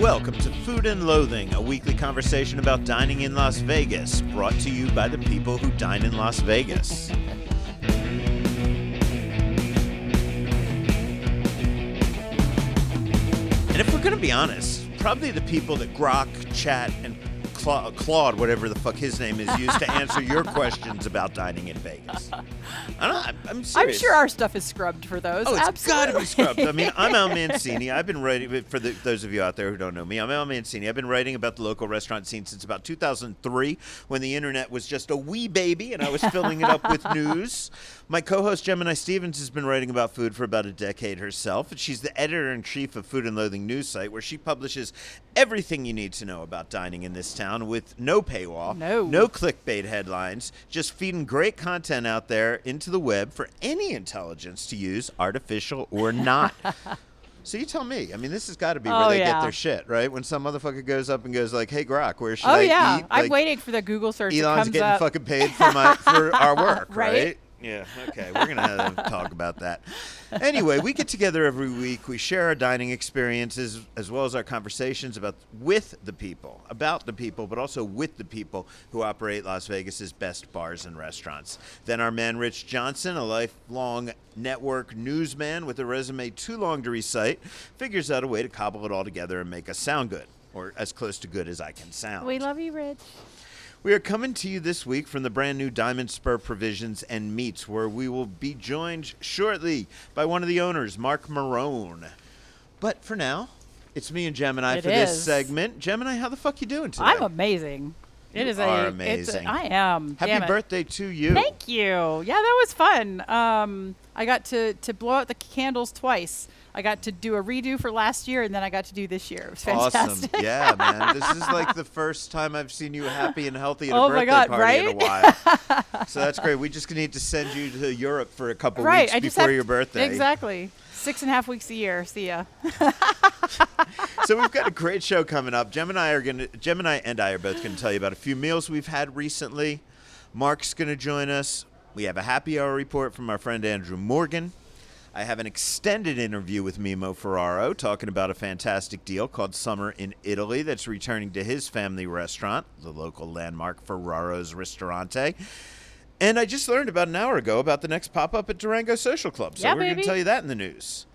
Welcome to Food and Loathing, a weekly conversation about dining in Las Vegas, brought to you by the people who dine in Las Vegas. And if we're going to be honest, probably the people that Grok, Chat, and Claude, whatever the fuck his name is, used to answer your questions about dining in Vegas. I'm serious. I'm sure our stuff is scrubbed for those. Oh, it's Absolutely. got to be scrubbed. I mean, I'm Al Mancini. I've been writing, for those of you out there who don't know me, I'm Al Mancini. I've been writing about the local restaurant scene since about 2003, when the internet was just a wee baby and I was filling it up with news. My co-host Gemini Stevens has been writing about food for about a decade herself. She's the editor-in-chief of Food and Loathing news site, where she publishes everything you need to know about dining in this town with no paywall, no clickbait headlines, just feeding great content out there into the web for any intelligence to use, artificial or not. So you tell me. I mean, this has got to be where they get their shit, right? When some motherfucker goes up and goes like, "Hey, Grok, where should I eat?" I'm like, waiting for the Google search. Elon's that comes getting up. fucking paid for our work, Right? Yeah, okay. We're going to talk about that. Anyway, we get together every week. We share our dining experiences as well as our conversations about the people, but also with the people who operate Las Vegas's best bars and restaurants. Then our man Rich Johnson, a lifelong network newsman with a resume too long to recite, figures out a way to cobble it all together and make us sound good, or as close to good as I can sound. We love you, Rich. We are coming to you this week from the brand new Diamond Spur Provisions and Meats, where we will be joined shortly by one of the owners, Marc Marrone. But for now, it's me and Gemini this segment. Gemini, how the fuck you doing today? I'm amazing. You are amazing. I am. Happy birthday to you. Thank you. Yeah, that was fun. I got to blow out the candles twice. I got to do a redo for last year, and then I got to do this year. It was fantastic. Awesome. Yeah, man. This is like the first time I've seen you happy and healthy at a birthday God, party right? in a while. So that's great. We just need to send you to Europe for a couple weeks before your birthday. Exactly. 6.5 weeks a year. See ya. So we've got a great show coming up. Gemini and I are both going to tell you about a few meals we've had recently. Mark's going to join us. We have a happy hour report from our friend Andrew Morgan. I have an extended interview with Mimmo Ferraro talking about a fantastic deal called Summer in Italy that's returning to his family restaurant, the local landmark Ferraro's Ristorante. And I just learned about an hour ago about the next pop-up at Durango Social Club. So we're going to tell you that in the news.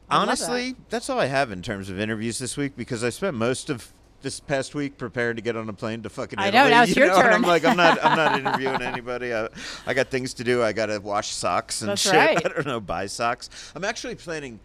Honestly, that's all I have in terms of interviews this week, because I spent most of this past week prepared to get on a plane to fucking Italy. I know, now it's your turn. And I'm like, I'm not interviewing anybody. I got things to do. I got to wash socks and shit. Right. I don't know, buy socks. I'm actually planning.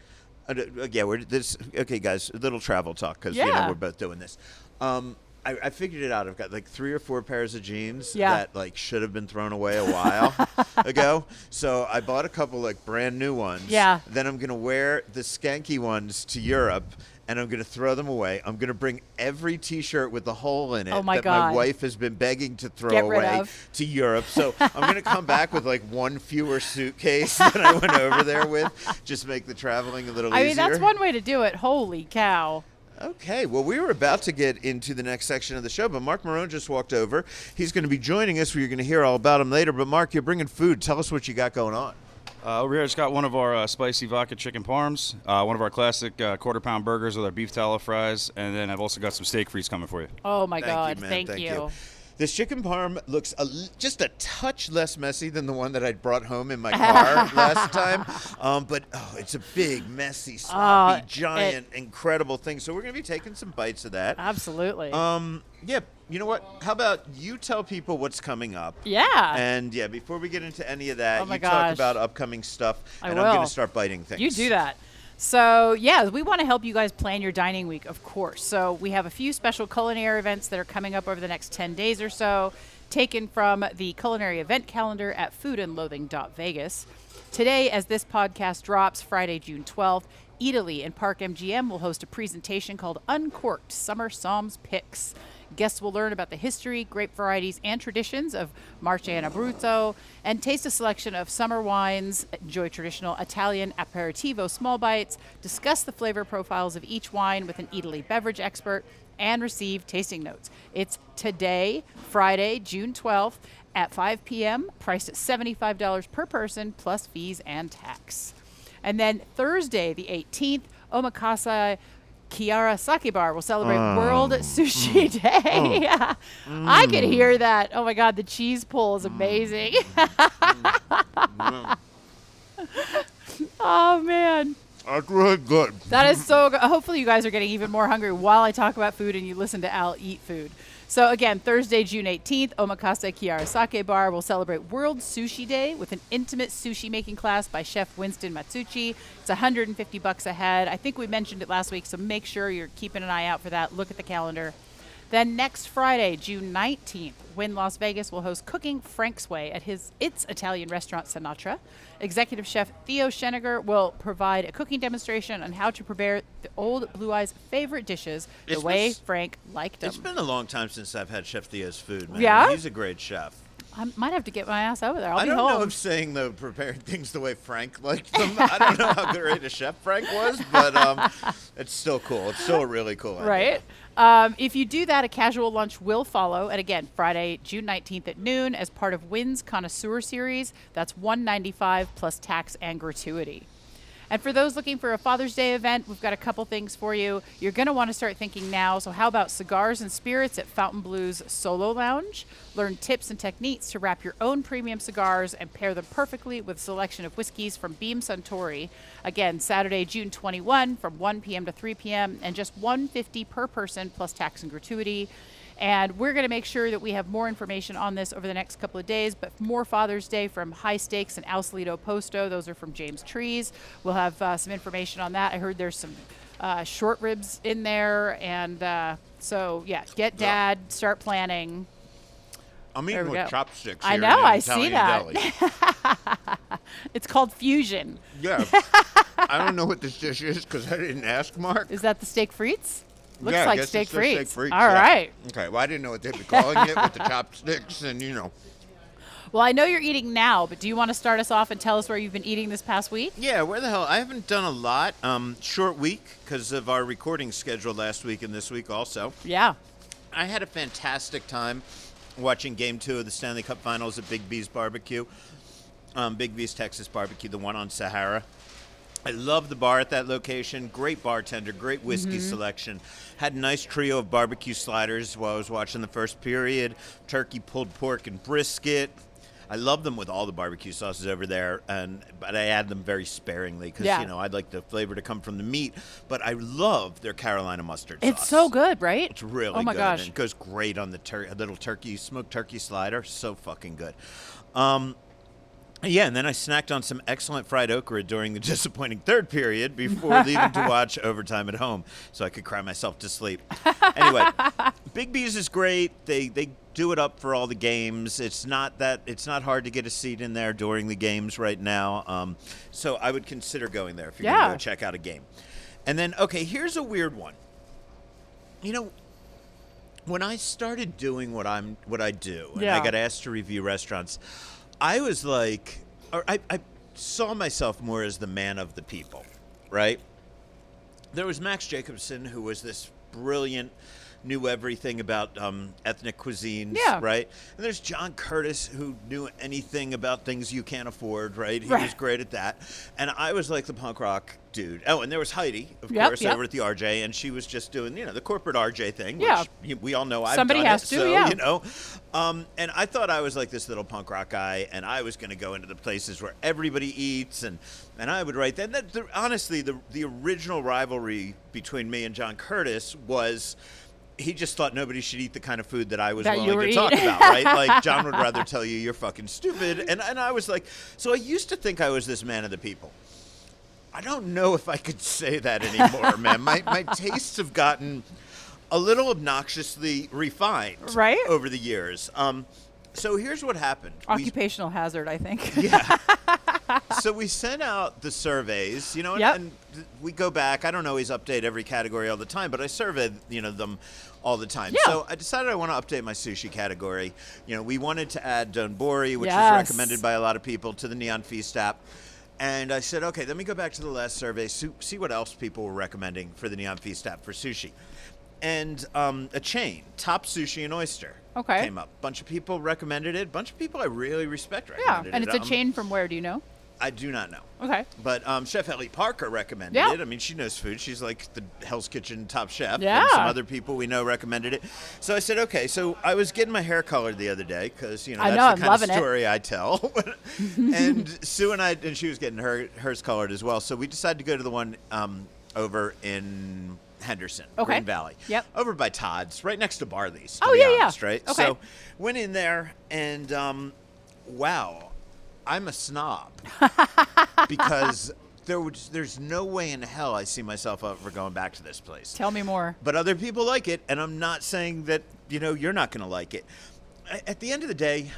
Okay, guys, a little travel talk, because we're both doing this. I figured it out. I've got like 3 or 4 pairs of jeans that like should have been thrown away a while ago. So I bought a couple like brand new ones. Yeah. Then I'm gonna wear the skanky ones to Europe, and I'm going to throw them away. I'm going to bring every T-shirt with the hole in it my wife has been begging to throw away to Europe. So I'm going to come back with like one fewer suitcase than I went over there with. Just make the traveling a little easier. I mean, that's one way to do it. Holy cow. Okay, well, we were about to get into the next section of the show, but Marc Marrone just walked over. He's going to be joining us. You're going to hear all about him later. But, Marc, you're bringing food. Tell us what you got going on. Over here, I just got one of our spicy vodka chicken parms, one of our classic quarter-pound burgers with our beef tallow fries, and then I've also got some steak frites coming for you. Oh, my God. You, man. Thank you. This chicken parm looks just a touch less messy than the one that I brought home in my car last time. But it's a big, messy, sloppy, giant, incredible thing. So we're going to be taking some bites of that. Absolutely. Yeah. You know what? How about you tell people what's coming up? Yeah. And, before we get into any of that, you talk about upcoming stuff, and I'm going to start biting things. You do that. So, we want to help you guys plan your dining week, of course. So we have a few special culinary events that are coming up over the next 10 days or so, taken from the culinary event calendar at foodandloathing.vegas. Today, as this podcast drops, Friday, June 12th, Italy and Park MGM will host a presentation called Uncorked Summer Psalms Picks. Guests will learn about the history, grape varieties, and traditions of Marche and Abruzzo, and taste a selection of summer wines, enjoy traditional Italian aperitivo small bites, discuss the flavor profiles of each wine with an Italy beverage expert, and receive tasting notes. It's today, Friday, June 12th, at 5 p.m., priced at $75 per person, plus fees and tax. And then Thursday, the 18th, Omakase Kiara Sake Bar will celebrate World Sushi Day. I could hear that. Oh my God, the cheese pull is amazing. Oh man. That's really good. That is so good. Hopefully you guys are getting even more hungry while I talk about food and you listen to Al eat food. So again, Thursday, June 18th, Omakase Kiara Sake Bar will celebrate World Sushi Day with an intimate sushi making class by Chef Winston Matsuchi. It's $150 a head. I think we mentioned it last week, so make sure you're keeping an eye out for that. Look at the calendar. Then next Friday, June 19th, Wynn Las Vegas will host Cooking Frank's Way at its Italian restaurant Sinatra. Executive Chef Theo Scheniger will provide a cooking demonstration on how to prepare the old Blue Eyes' favorite dishes the way Frank liked them. It's been a long time since I've had Chef Theo's food, man. Yeah? He's a great chef. I might have to get my ass over there. I'll I be don't home. know if saying the preparing things the way Frank liked them. I don't know how great a chef Frank was, but it's still cool. It's still a really cool idea. Right. If you do that, a casual lunch will follow. And again, Friday, June 19th at noon as part of Wynn's Connoisseur Series. That's $195 plus tax and gratuity. And for those looking for a Father's Day event, we've got a couple things for you. You're going to want to start thinking now. So how about cigars and spirits at Fontainebleau's Solo Lounge? Learn tips and techniques to wrap your own premium cigars and pair them perfectly with a selection of whiskeys from Beam Suntory. Again, Saturday, June 21 from 1 p.m. to 3 p.m. and just $150 per person plus tax and gratuity. And we're going to make sure that we have more information on this over the next couple of days. But more Father's Day from High Stakes and Ausalito Posto. Those are from James Trees. We'll have some information on that. I heard there's some short ribs in there. And so, yeah, get Dad, start planning. I'm eating with chopsticks. I Here know, in I Italian see that. Deli. It's called fusion. Yeah. I don't know what this dish is because I didn't ask Mark. Is that the steak frites? Looks Yeah, I like guess steak it's the steak frites. frites, All yeah. right. Okay, well, I didn't know what they'd be calling it with the chopsticks and, you know. Well, I know you're eating now, but do you want to start us off and tell us where you've been eating this past week? Yeah, where the hell? I haven't done a lot. Short week because of our recording schedule last week and this week also. Yeah. I had a fantastic time watching Game 2 of the Stanley Cup Finals at Big B's Barbecue. Big B's Texas Barbecue, the one on Sahara. I love the bar at that location. Great bartender, great whiskey selection. Had a nice trio of barbecue sliders while I was watching the first period. Turkey, pulled pork, and brisket. I love them with all the barbecue sauces over there, but I add them very sparingly because, you know, I'd like the flavor to come from the meat. But I love their Carolina mustard sauce. It's so good, right? It's really good. Oh, my gosh. And it goes great on the little turkey, smoked turkey slider. So fucking good. Yeah, and then I snacked on some excellent fried okra during the disappointing third period before leaving to watch overtime at home so I could cry myself to sleep. Anyway, Big B's is great. They do it up for all the games. It's not hard to get a seat in there during the games right now. So I would consider going there if you're going to go check out a game. And then, okay, here's a weird one. You know, when I started doing what I do, and I got asked to review restaurants, I was like, or I saw myself more as the man of the people, right? There was Max Jacobson, who was this brilliant, knew everything about ethnic cuisines, right? And there's John Curtis, who knew anything about things you can't afford, right? He was great at that. And I was like the punk rock dude. Oh, and there was Heidi, of course, over at the RJ, and she was just doing, you know, the corporate RJ thing, which we all know I've Somebody done has it, to, so, you know. And I thought I was like this little punk rock guy, and I was going to go into the places where everybody eats, and I would write that. Honestly, the original rivalry between me and John Curtis was he just thought nobody should eat the kind of food that I was willing to talk about, right? Like, John would rather tell you you're fucking stupid. And I was like, so I used to think I was this man of the people. I don't know if I could say that anymore, man. My tastes have gotten a little obnoxiously refined over the years. So here's what happened. Occupational hazard, I think. Yeah. So we sent out the surveys, you know, and we go back. I don't always update every category all the time, but I surveyed, you know, them all the time. Yeah. So I decided I want to update my sushi category. You know, we wanted to add donbori, which was recommended by a lot of people, to the Neon Feast app. And I said, okay, let me go back to the last survey, see what else people were recommending for the Neon Feast app for sushi. And a chain, Top Sushi and Oyster, came up. A bunch of people recommended it. A bunch of people I really respect recommended it. Yeah, and it's a chain from where, do you know? I do not know. Okay. But Chef Ellie Parker recommended Yeah. it. I mean, she knows food. She's like the Hell's Kitchen top chef. Yeah. And some other people we know recommended it. So I said, okay. So I was getting my hair colored the other day because, I that's know, the I'm kind loving of it. story I tell. And Sue and she was getting hers colored as well. So we decided to go to the one over in Henderson, Okay. Green Valley. Yep. Over by Todd's, right next to Barley's, to Oh, be yeah, yeah. honest, right? Okay. So went in there and, wow, I'm a snob because there's no way in hell I see myself ever going back to this place. Tell me more. But other people like it, and I'm not saying that, you're not going to like it. At the end of the day,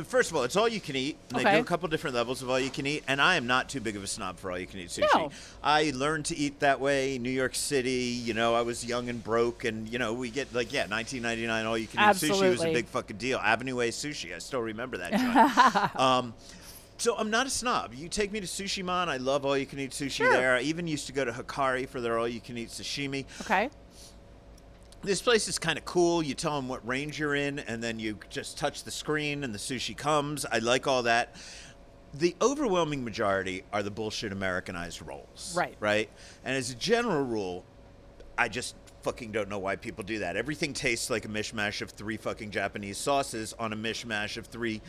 first of all, it's all you can eat. And They Okay. do a couple different levels of all you can eat, and I am not too big of a snob for all you can eat sushi. No. I learned to eat that way. New York City, I was young and broke, and we get $19.99 all you can eat sushi was a Absolutely. big fucking deal. Avenue A sushi, I still remember that joint. So I'm not a snob. You take me to Sushi Man, I love all you can eat sushi Sure. there. I even used to go to Hikari for their all you can eat sashimi. Okay. This place is kind of cool. You tell them what range you're in, and then you just touch the screen, and the sushi comes. I like all that. The overwhelming majority are the bullshit Americanized rolls. Right. Right? And as a general rule, I just fucking don't know why people do that. Everything tastes like a mishmash of 3 fucking Japanese sauces on a mishmash of 3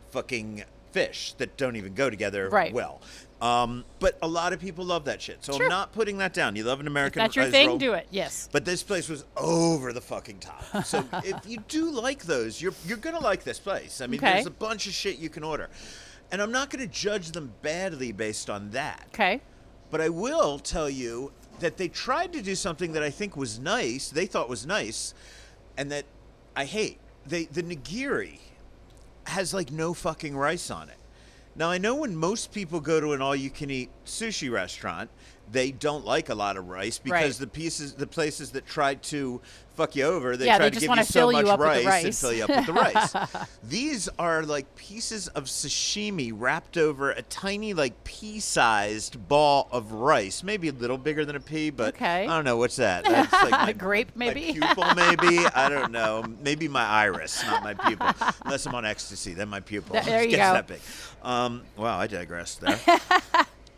fucking fish that don't even go together Right. well. But a lot of people love that shit. So Sure. I'm not putting that down. You love an American That's your roll. thing. Do it. Yes. But this place was over the fucking top. So if you do like those, you're gonna like this place. I mean, Okay. there's a bunch of shit you can order, and I'm not gonna judge them badly based on that. Okay. But I will tell you that they tried to do something that I think was nice. They thought was nice, and that I hate. The nigiri has like no fucking rice on it. Now, I know when most people go to an all-you-can-eat sushi restaurant, they don't like a lot of rice because Right. the places that tried to fuck you over, they Yeah, try they to just give wanna you so fill you much up with the and rice. fill you up with the rice. These are like pieces of sashimi wrapped over a tiny, like pea-sized ball of rice, maybe a little bigger than a pea, but Okay. I don't know what's that. That's like my, Grape, maybe? my pupil, maybe. I don't know. Maybe my iris, not my pupil. Unless I'm on ecstasy, then my pupil There you gets go. that big. Wow, I digressed there.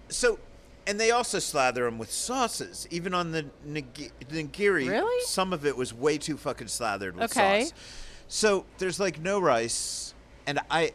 So, and they also slather them with sauces. Even on the nigiri, Really? some of it was way too fucking slathered with Okay. sauce. So there's like no rice, and I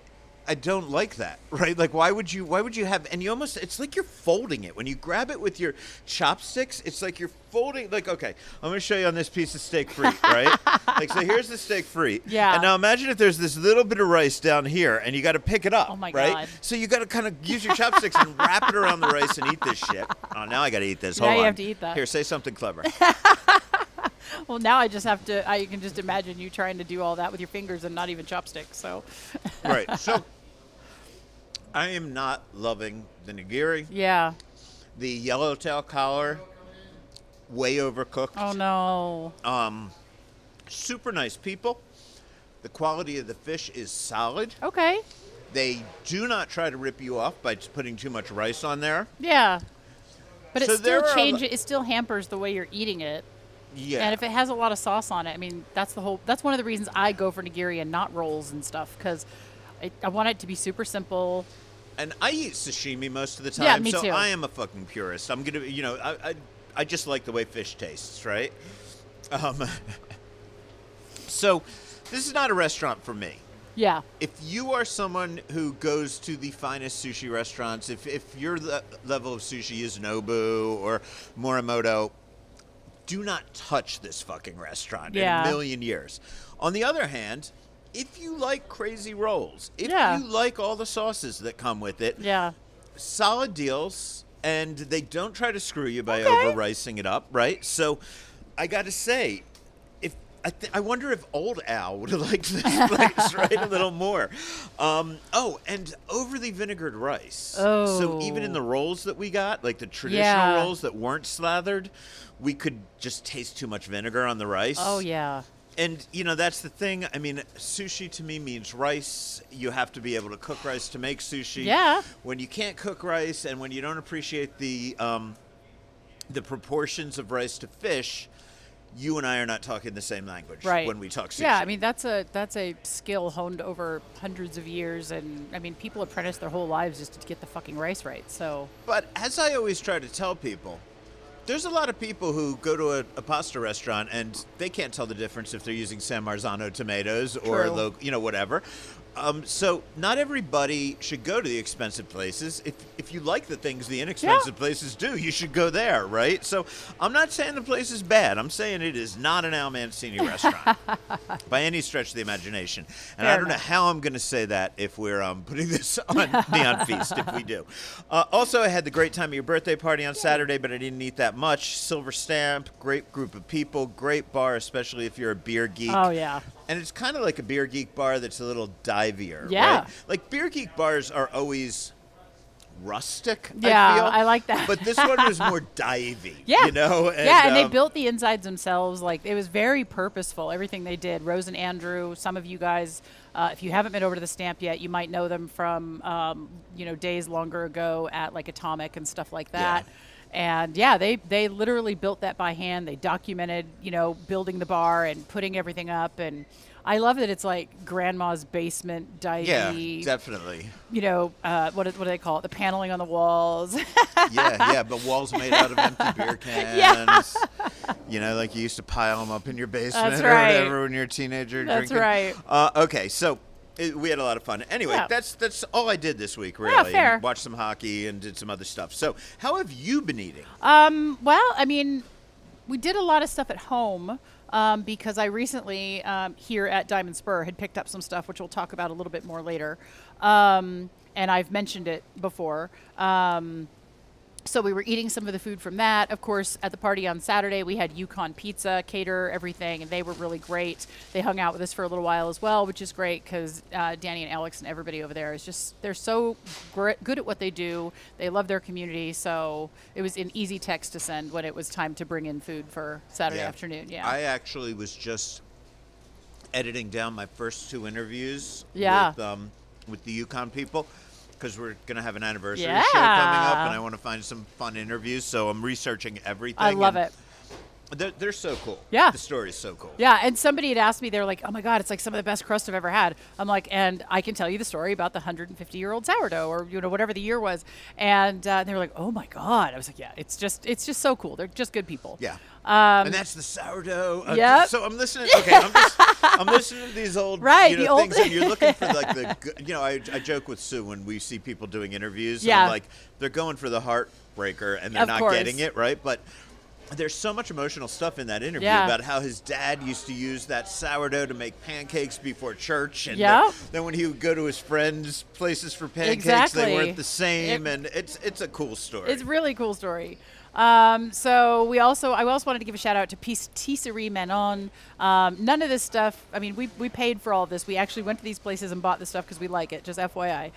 don't like that, right? Like, why would you have? And it's like you're folding it when you grab it with your chopsticks. It's like you're folding. Like, okay, I'm gonna show you on this piece of steak frite, right? Like, so here's the steak frite. Yeah. And now imagine if there's this little bit of rice down here, and you got to pick it up. Oh my right? God. So you got to kind of use your chopsticks and wrap it around the rice and eat this shit. Oh, now I got to eat this. Now Hold you on. have to eat that. Here, say something clever. Well, now I just have to. I can just imagine you trying to do all that with your fingers and not even chopsticks. So. Right. So I am not loving the nigiri. Yeah. The yellowtail collar, way overcooked. Oh no. Super nice people. The quality of the fish is solid. Okay. They do not try to rip you off by just putting too much rice on there. Yeah. But it So there still are changes. It still hampers the way you're eating it. Yeah. And if it has a lot of sauce on it, I mean, that's one of the reasons I go for nigiri and not rolls and stuff, because I want it to be super simple. And I eat sashimi most of the time, Yeah, me so too. I am a fucking purist. I'm gonna, I just like the way fish tastes, right? So this is not a restaurant for me. Yeah. If you are someone who goes to the finest sushi restaurants, if your level of sushi is Nobu or Morimoto, do not touch this fucking restaurant in Yeah. a million years. On the other hand, if you like crazy rolls, if Yeah. you like all the sauces that come with it, Yeah. solid deals, and they don't try to screw you by Okay. over-ricing it up, right? So I got to say, I wonder if old Al would have liked this place, right? A little more. And overly vinegared rice. Oh. So even in the rolls that we got, like the traditional Yeah. rolls that weren't slathered, we could just taste too much vinegar on the rice. Oh yeah. And, that's the thing. I mean, sushi to me means rice. You have to be able to cook rice to make sushi. Yeah. When you can't cook rice and when you don't appreciate the proportions of rice to fish, you and I are not talking the same language Right. when we talk sushi. Yeah, I mean that's a skill honed over hundreds of years, and I mean people apprentice their whole lives just to get the fucking rice right. So But as I always try to tell people, there's a lot of people who go to a pasta restaurant and they can't tell the difference if they're using San Marzano tomatoes or True. whatever. So not everybody should go to the expensive places. If you like the things the inexpensive places do, you should go there, right? So I'm not saying the place is bad. I'm saying it is not an Al Mancini restaurant by any stretch of the imagination. And I don't know how I'm going to say that if we're putting this on Neon Feast, if we do. Also, I had the great time at your birthday party on Saturday, but I didn't eat that much. Silver Stamp, great group of people, great bar, especially if you're a beer geek. Oh yeah. And it's kind of like a beer geek bar that's a little divier, Yeah. right? Like beer geek bars are always rustic, Yeah, I feel. I like that. But this one was more divey, Yeah. you know? And they built the insides themselves. Like, it was very purposeful, everything they did. Rose and Andrew, some of you guys, if you haven't been over to the Stamp yet, you might know them from, days longer ago at, like, Atomic and stuff like that. Yeah. And, yeah, they literally built that by hand. They documented, building the bar and putting everything up. And I love that it's, like, grandma's basement, divey. Yeah, definitely. What do they call it? The paneling on the walls. Yeah, but walls made out of empty beer cans. Yeah. Like you used to pile them up in your basement That's or right. whatever when you're a teenager That's drinking. right. Okay, so we had a lot of fun. Anyway, Yeah. that's all I did this week, really. fair. And watched some hockey and did some other stuff. So how have you been eating? Well, I mean, we did a lot of stuff at home because I recently, here at Diamond Spur, had picked up some stuff, which we'll talk about a little bit more later. And I've mentioned it before. So we were eating some of the food from that. Of course, at the party on Saturday, we had Yukon Pizza cater everything, and they were really great. They hung out with us for a little while as well, which is great because Danny and Alex and everybody over there is just, they're so good at what they do. They love their community, so it was an easy text to send when it was time to bring in food for Saturday afternoon. Yeah. I actually was just editing down my first two interviews with the Yukon people. Because we're going to have an anniversary show coming up, and I want to find some fun interviews, so I'm researching everything. I love it. They're so cool. Yeah. The story is so cool. Yeah, and somebody had asked me, they're like, oh my God, it's like some of the best crust I've ever had. I'm like, and I can tell you the story about the 150-year-old sourdough or, whatever the year was. And they were like, oh my God. I was like, yeah, it's just so cool. They're just good people. Yeah. And that's the sourdough. Yep. So I'm listening. Okay, I'm listening to these old, things, and you're looking for like the. I joke with Sue when we see people doing interviews. Yeah. And I'm like, they're going for the heartbreaker, and they're Of not course. getting it right, but. There's so much emotional stuff in that interview Yeah. about how his dad used to use that sourdough to make pancakes before church, and Yep. then when he would go to his friends' places for pancakes, Exactly. they weren't the same, and it's a cool story. It's a really cool story. So I also wanted to give a shout out to Patisserie Manon. None of this stuff, I mean, we paid for all of this. We actually went to these places and bought this stuff because we like it, just FYI.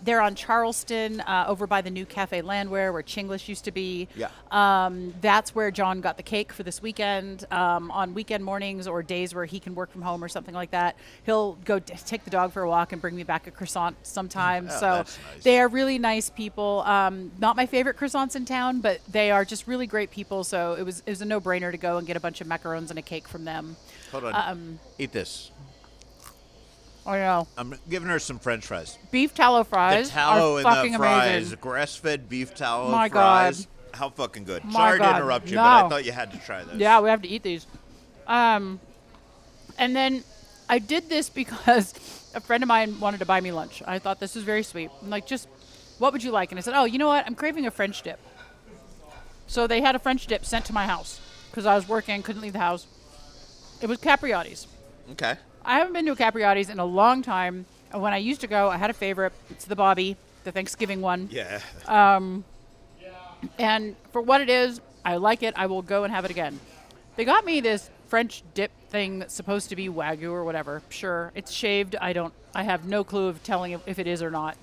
They're on Charleston, over by the new Cafe Landwehr where Chinglish used to be. Yeah. That's where John got the cake for this weekend. On weekend mornings or days where he can work from home or something like that, he'll go take the dog for a walk and bring me back a croissant sometime. Oh, So that's nice. they are really nice people. Not my favorite croissants in town, but they are just really great people. So it was a no-brainer to go and get a bunch of macarons and a cake from them. Hold on. Eat this. I know. I'm giving her some French fries. Beef tallow fries The tallow are in fucking the fries, amazing. grass-fed beef tallow My fries. God. How fucking good. My Sorry God. to interrupt you, No. but I thought you had to try those. Yeah, we have to eat these. And then I did this because a friend of mine wanted to buy me lunch. I thought this was very sweet. I'm like, just, what would you like? And I said, oh, you know what? I'm craving a French dip. So they had a French dip sent to my house because I was working, couldn't leave the house. It was Capriotti's. Okay. I haven't been to a Capriotti's in a long time. And when I used to go, I had a favorite. It's the Bobby, the Thanksgiving one. Yeah. And for what it is, I like it. I will go and have it again. They got me this French dip thing that's supposed to be Wagyu or whatever. Sure, it's shaved. I have no clue of telling if it is or not.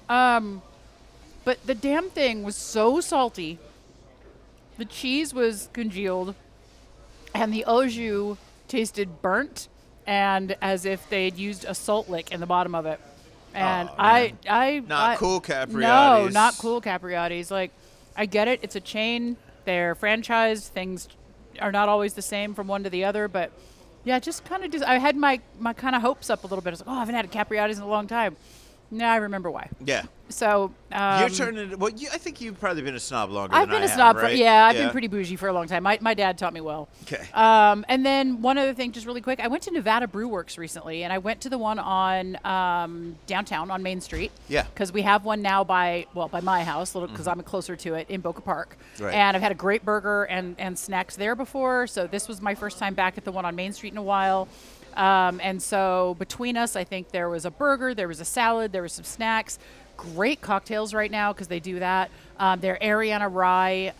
But the damn thing was so salty. The cheese was congealed, and the au jus tasted burnt and as if they'd used a salt lick in the bottom of it. And Not cool Capriotti's. No, not cool Capriotti's. Like, I get it. It's a chain. They're franchised. Things, are not always the same from one to the other, but yeah, just kind of I had my kind of hopes up a little bit. I was like, oh, I haven't had a Capriati's in a long time. Now I remember why. Yeah. So You're turning. Well, I think you've probably been a snob longer. I've than been I a snob have, right? for I've been pretty bougie for a long time. My dad taught me well. Okay. And then one other thing, just really quick, I went to Nevada Brew Works recently, and I went to the one on downtown on Main Street. Yeah. Because we have one now by my house, because I'm closer to it in Boca Park. Right. And I've had a great burger and snacks there before, so this was my first time back at the one on Main Street in a while. And so between us, I think there was a burger, there was a salad, there was some snacks. Great cocktails right now because they do that. Their Ariana Rye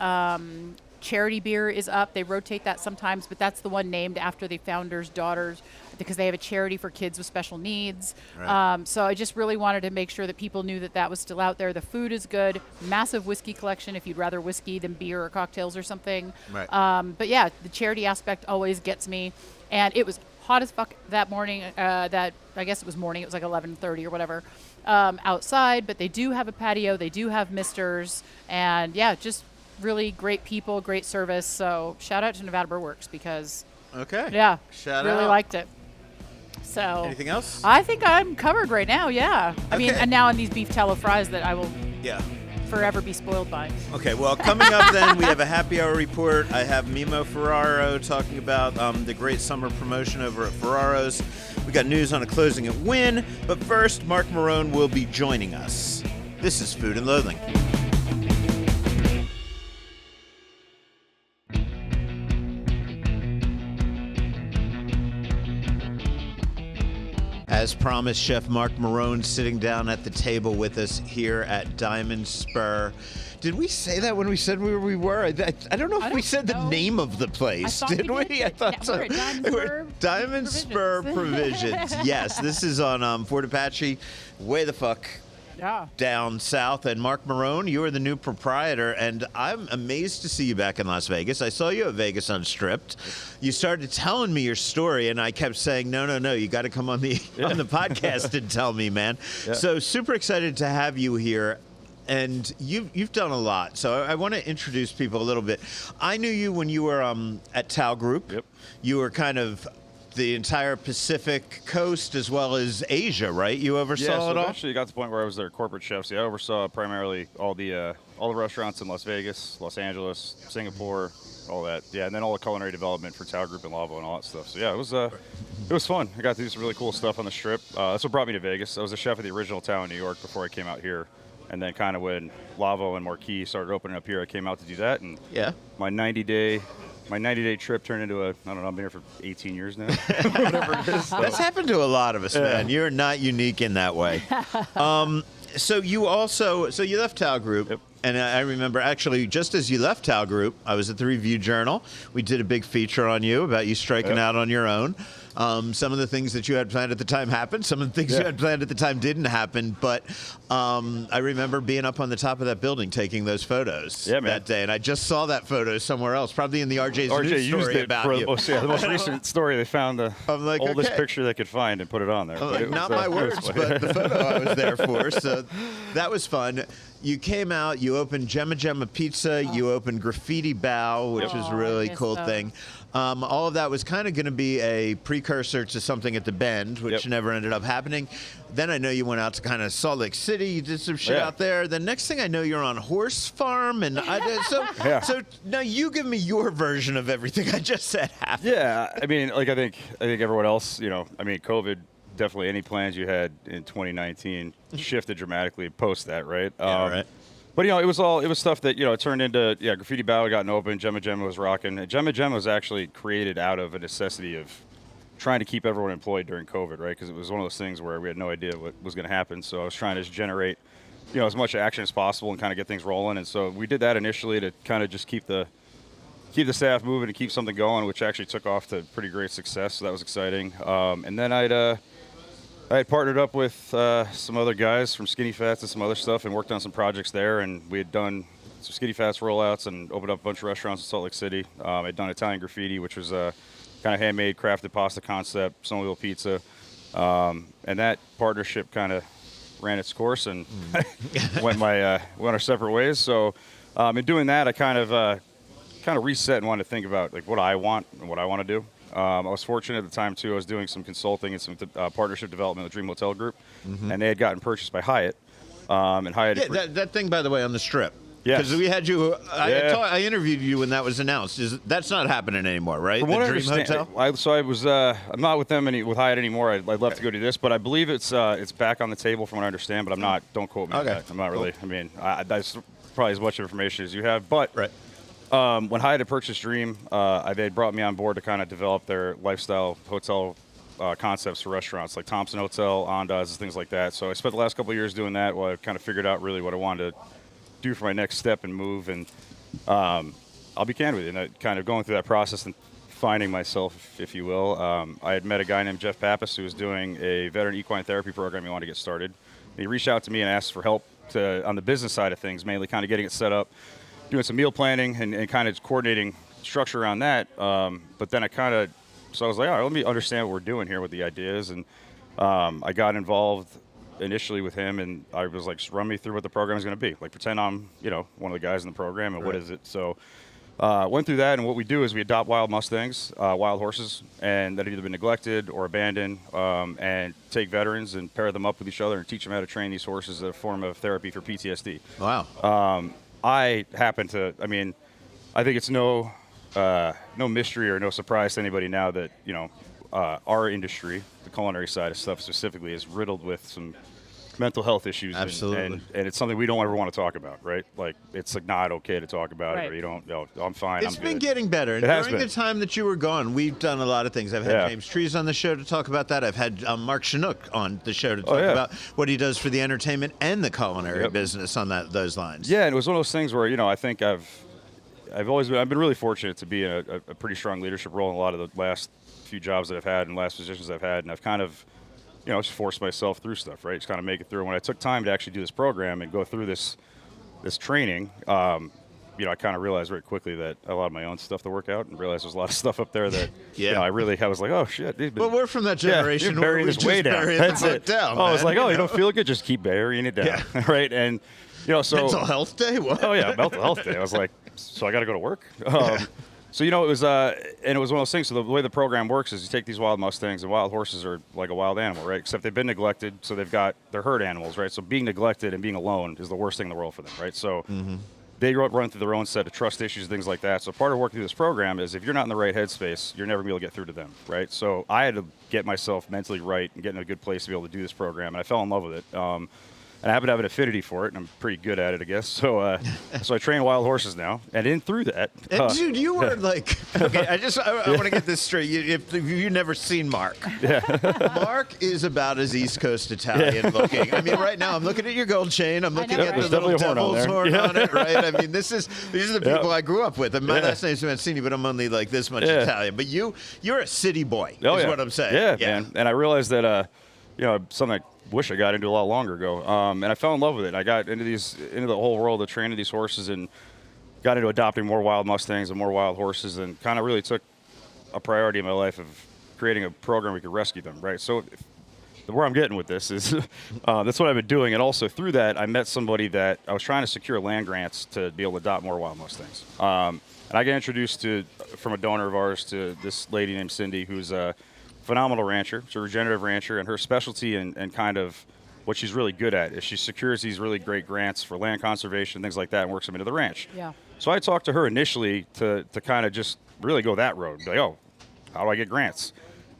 charity beer is up. They rotate that sometimes, but that's the one named after the founder's daughters because they have a charity for kids with special needs. Right. So I just really wanted to make sure that people knew that was still out there. The food is good. Massive whiskey collection if you'd rather whiskey than beer or cocktails or something. Right. But yeah, the charity aspect always gets me. And it was hot as fuck that morning. I guess it was morning. It was like 11:30 or whatever outside. But they do have a patio. They do have misters. And yeah, just really great people, great service. So shout out to Nevada Brew Works because yeah, Shout really out. liked it. So Anything else? I think I'm covered right now. Yeah. I mean, Okay. and now on these beef tallow fries that I will Yeah. forever be spoiled by. Okay, well, coming up then, we have a happy hour report. I have Mimmo Ferraro talking about the great summer promotion over at Ferraro's. We got news on a closing at Wynn, but first, Marc Marrone will be joining us. This is Food and Loathing. As promised, Chef Marc Marrone sitting down at the table with us here at Diamond Spur. Did we say that when we said where we were? I don't know if we said the name of the place, did we? I thought so. We're at Diamond Spur Diamond Spur Provisions. Yes, this is on Fort Apache, way the fuck down south. And Marc Marrone, you are the new proprietor, and I'm amazed to see you back in Las Vegas. I saw you at Vegas Unstripped. You started telling me your story, and I kept saying, no, you got to come on the on the podcast and tell me, man. Yeah. So super excited to have you here. And you've done a lot, so I want to introduce people a little bit. I knew you when you were at Tao Group. Yep. You were kind of the entire Pacific coast as well as Asia, right? You oversaw it all? Eventually got to the point where I was their corporate chef. So I oversaw primarily all the restaurants in Las Vegas, Los Angeles, Singapore, all that. Yeah, and then all the culinary development for Tao Group and Lavo and all that stuff. So yeah, it was fun. I got to do some really cool stuff on the Strip. That's what brought me to Vegas. I was a chef at the original Tao in New York before I came out here. And then kind of when Lavo and Marquis started opening up here, I came out to do that. And Yeah. my 90-day trip turned into I don't know, I've been here for 18 years now. Whatever it is. So. That's happened to a lot of us, man. You're not unique in that way. So you left Tao Group. Yep. And I remember, actually, just as you left Tao Group, I was at the Review Journal. We did a big feature on you about you striking out on your own. Some of the things that you had planned at the time happened. Some of the things you had planned at the time didn't happen. But I remember being up on the top of that building taking those photos that day. And I just saw that photo somewhere else, probably in the RJ's news story about you. The most recent story, they found the oldest picture they could find and put it on there. Not my words, but the photo I was there for. So that was fun. You came out, you opened Gemma Pizza, you opened Graffiti Bow, which was a really cool thing. All of that was kind of going to be a precursor to something at the Bend, which never ended up happening. Then I know you went out to kind of Salt Lake City, you did some shit out there. The next thing I know, you're on Horse Farm, and so now you give me your version of everything I just said happened. Yeah, I mean, I think everyone else, COVID. Definitely any plans you had in 2019 shifted dramatically post that, right? Right. But, it was stuff that, it turned into, Graffiti Bow had gotten open, Gemma was rocking. And Gemma was actually created out of a necessity of trying to keep everyone employed during COVID, right? Because it was one of those things where we had no idea what was going to happen. So I was trying to just generate, as much action as possible and kind of get things rolling. And so we did that initially to kind of just keep the staff moving and keep something going, which actually took off to pretty great success. So that was exciting. And then I had partnered up with some other guys from Skinny Fats and some other stuff and worked on some projects there. And we had done some Skinny Fats rollouts and opened up a bunch of restaurants in Salt Lake City. I'd done Italian Graffiti, which was a kind of handmade, crafted pasta concept, Snowmobile Pizza. And that partnership kind of ran its course and went our separate ways. So in doing that, I kind of kind of reset and wanted to think about like what I want and what I want to do. I was fortunate at the time too. I was doing some consulting and some partnership development with Dream Hotel Group, and they had gotten purchased by Hyatt. And Hyatt. Yeah, that thing, by the way, on the Strip. Yes. Because we had you. Yeah. I interviewed you when that was announced. That's not happening anymore, right? From the what I Dream understand, Hotel. I'm not with them with Hyatt anymore. I'd love to go do this, but I believe it's back on the table from what I understand. But I'm not. Don't quote me on that. I'm not really. I mean, that's probably as much information as you have. But when Hyatt had purchased Dream, they brought me on board to kind of develop their lifestyle hotel concepts for restaurants, like Thompson Hotel, Andaz, things like that. So I spent the last couple of years doing that while I kind of figured out really what I wanted to do for my next step and move. And I'll be candid with you, and kind of going through that process and finding myself, if you will. I had met a guy named Jeff Pappas who was doing a veteran equine therapy program he wanted to get started. He reached out to me and asked for help on the business side of things, mainly kind of getting it set up, doing some meal planning and kind of coordinating structure around that. But then so I was like, all right, let me understand what we're doing here, what the idea is. And I got involved initially with him, and I was like, just run me through what the program is going to be. Like, pretend I'm, one of the guys in the program, and what is it? So went through that, and what we do is we adopt wild Mustangs, wild horses, and that have either been neglected or abandoned, and take veterans and pair them up with each other and teach them how to train these horses as a form of therapy for PTSD. Wow. I think it's no mystery or no surprise to anybody now that, our industry, the culinary side of stuff specifically, is riddled with some mental health issues. Absolutely. And it's something we don't ever want to talk about, right? Like, it's like not okay to talk about it, or you don't, I'm fine. It's I'm been good. getting better. And during the time that you were gone, we've done a lot of things. I've had James Trees on the show to talk about that. I've had Mark Chinook on the show to talk about what he does for the entertainment and the culinary business on those lines. Yeah, and it was one of those things where, I think I've been really fortunate to be in a pretty strong leadership role in a lot of the last few jobs that I've had and last positions I've had, and I've kind of, just forced myself through stuff, right? Just kind of make it through. When I took time to actually do this program and go through this training, I kind of realized very quickly that a lot of my own stuff to work out, and realized there's a lot of stuff up there that, I was like, oh shit. Well, we're from that generation where we just bury it down. I was like, you don't feel good, just keep burying it down, right? And so mental health day. What? Oh yeah, mental health day. I was like, so I got to go to work. So it was and it was one of those things. So the way the program works is you take these wild Mustangs, and wild horses are like a wild animal, right? Except they've been neglected, so they're herd animals, right? So being neglected and being alone is the worst thing in the world for them, right? So they run through their own set of trust issues, things like that. So part of working through this program is if you're not in the right headspace, you're never going to be able to get through to them, right? So I had to get myself mentally right and get in a good place to be able to do this program, and I fell in love with it. And I happen to have an affinity for it, and I'm pretty good at it, I guess. So so I train wild horses now. And through that... dude, you were like... Okay, I want to get this straight. If you've never seen Mark. Mark is about as East Coast Italian looking. I mean, right now, I'm looking at your gold chain. I'm looking at the little devil's horn on it, right? I mean, these are the people I grew up with. And my last name's Mancini, but I'm only like this much Italian. But you're a city boy, is what I'm saying. Yeah, man. And I realized that, something I wish I got into a lot longer ago. And I fell in love with it. I got into the whole world of training these horses and got into adopting more wild Mustangs and more wild horses, and kind of really took a priority in my life of creating a program we could rescue them, right? So where I'm getting with this is that's what I've been doing. And also through that, I met somebody that I was trying to secure land grants to be able to adopt more wild Mustangs. And I got introduced from a donor of ours to this lady named Cindy, who's a phenomenal rancher. She's a regenerative rancher, and her specialty and kind of what she's really good at is she secures these really great grants for land conservation, things like that, and works them into the ranch. Yeah. So I talked to her initially to kind of just really go that road. Like, how do I get grants?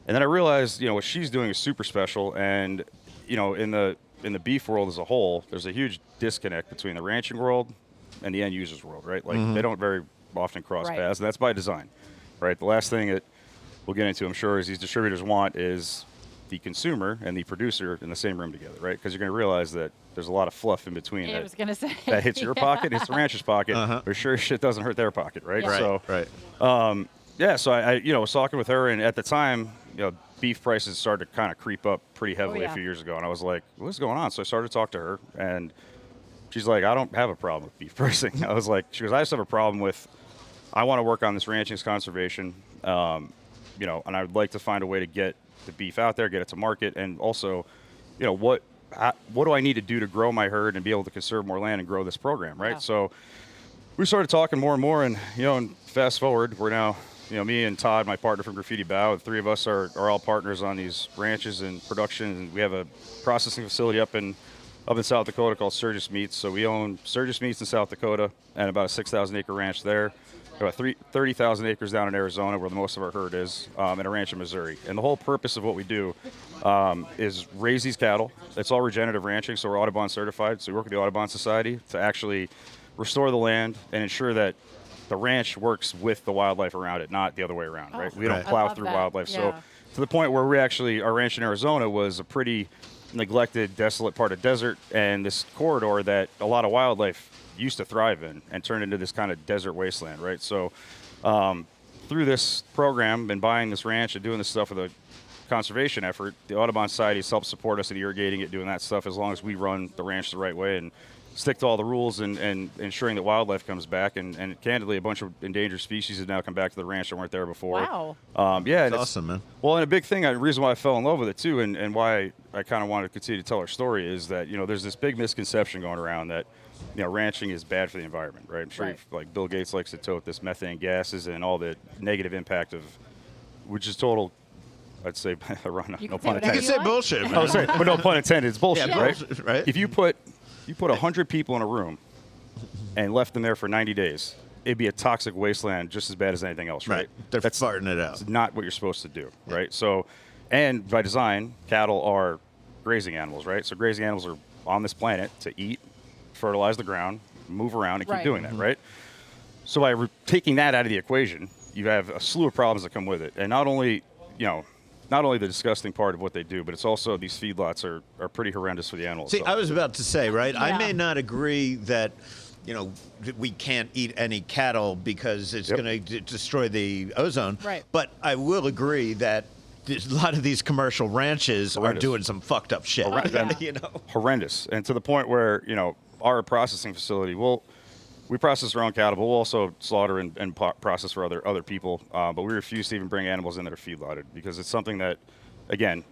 And then I realized, what she's doing is super special, and in the beef world as a whole, there's a huge disconnect between the ranching world and the end users world, right? Like they don't very often cross paths, and that's by design, right? The last thing that we'll get into, I'm sure, is these distributors want is the consumer and the producer in the same room together, right? Because you're going to realize that there's a lot of fluff in between that hits your pocket, hits the rancher's pocket, but sure as shit doesn't hurt their pocket, right? Yeah. So I was talking with her, and at the time, beef prices started to kind of creep up pretty heavily a few years ago, and I was like, what's going on? So I started to talk to her, and she's like, I don't have a problem with beef pricing. I was like, she goes, I just have a problem with, I want to work on this ranching conservation, and I would like to find a way to get the beef out there, get it to market, and also, what do I need to do to grow my herd and be able to conserve more land and grow this program, right? Yeah. So we started talking more and more, and fast forward, we're now, me and Todd, my partner from Graffiti Bow, the three of us are all partners on these ranches and production. And we have a processing facility up in South Dakota called Sturgis Meats. So we own Sturgis Meats in South Dakota and about a 6,000 acre ranch there. About 30,000 acres down in Arizona, where the most of our herd is, and a ranch in Missouri. And the whole purpose of what we do is raise these cattle. It's all regenerative ranching, so we're Audubon certified. So we work with the Audubon Society to actually restore the land and ensure that the ranch works with the wildlife around it, not the other way around, right? We don't Right. plow through wildlife. Yeah. So to the point where our ranch in Arizona was a pretty neglected, desolate part of desert, and this corridor that a lot of wildlife used to thrive in and turned into this kind of desert wasteland, right? So through this program and buying this ranch and doing this stuff with a conservation effort, the Audubon Society has helped support us in irrigating it, doing that stuff, as long as we run the ranch the right way and stick to all the rules and ensuring that wildlife comes back. And candidly, a bunch of endangered species have now come back to the ranch that weren't there before. Wow. Yeah. That's awesome, man. Well, and a big thing, the reason why I fell in love with it too, and why I kind of wanted to continue to tell our story is that, there's this big misconception going around that, ranching is bad for the environment, right? I'm sure Right. like Bill Gates likes to tote this methane gases and all the negative impact of, which is total, I'd say, You no can say pun whatever You can intended. you say like. bullshit. I was saying, but no pun intended. It's bullshit, Yeah, right? bullshit, right? If you put 100 people in a room and left them there for 90 days, it'd be a toxic wasteland just as bad as anything else, right? They're That's farting it out. not what you're supposed to do, right? So, and by design, cattle are grazing animals, right? So grazing animals are on this planet to eat, fertilize the ground, move around, and keep Right. doing that, right? So by taking that out of the equation, you have a slew of problems that come with it, and not only the disgusting part of what they do, but it's also these feedlots are pretty horrendous for the animals. See, So- I was about to say, right? I Yeah. may not agree that, we can't eat any cattle because it's Yep. going to destroy the ozone. Right. But I will agree that a lot of these commercial ranches are Horrendous. doing some fucked up shit. Horrendous. know? Horrendous, and to the point where our processing facility we process our own cattle, but we'll also slaughter and process for other people. But we refuse to even bring animals in that are feedlotted because it's something that, again,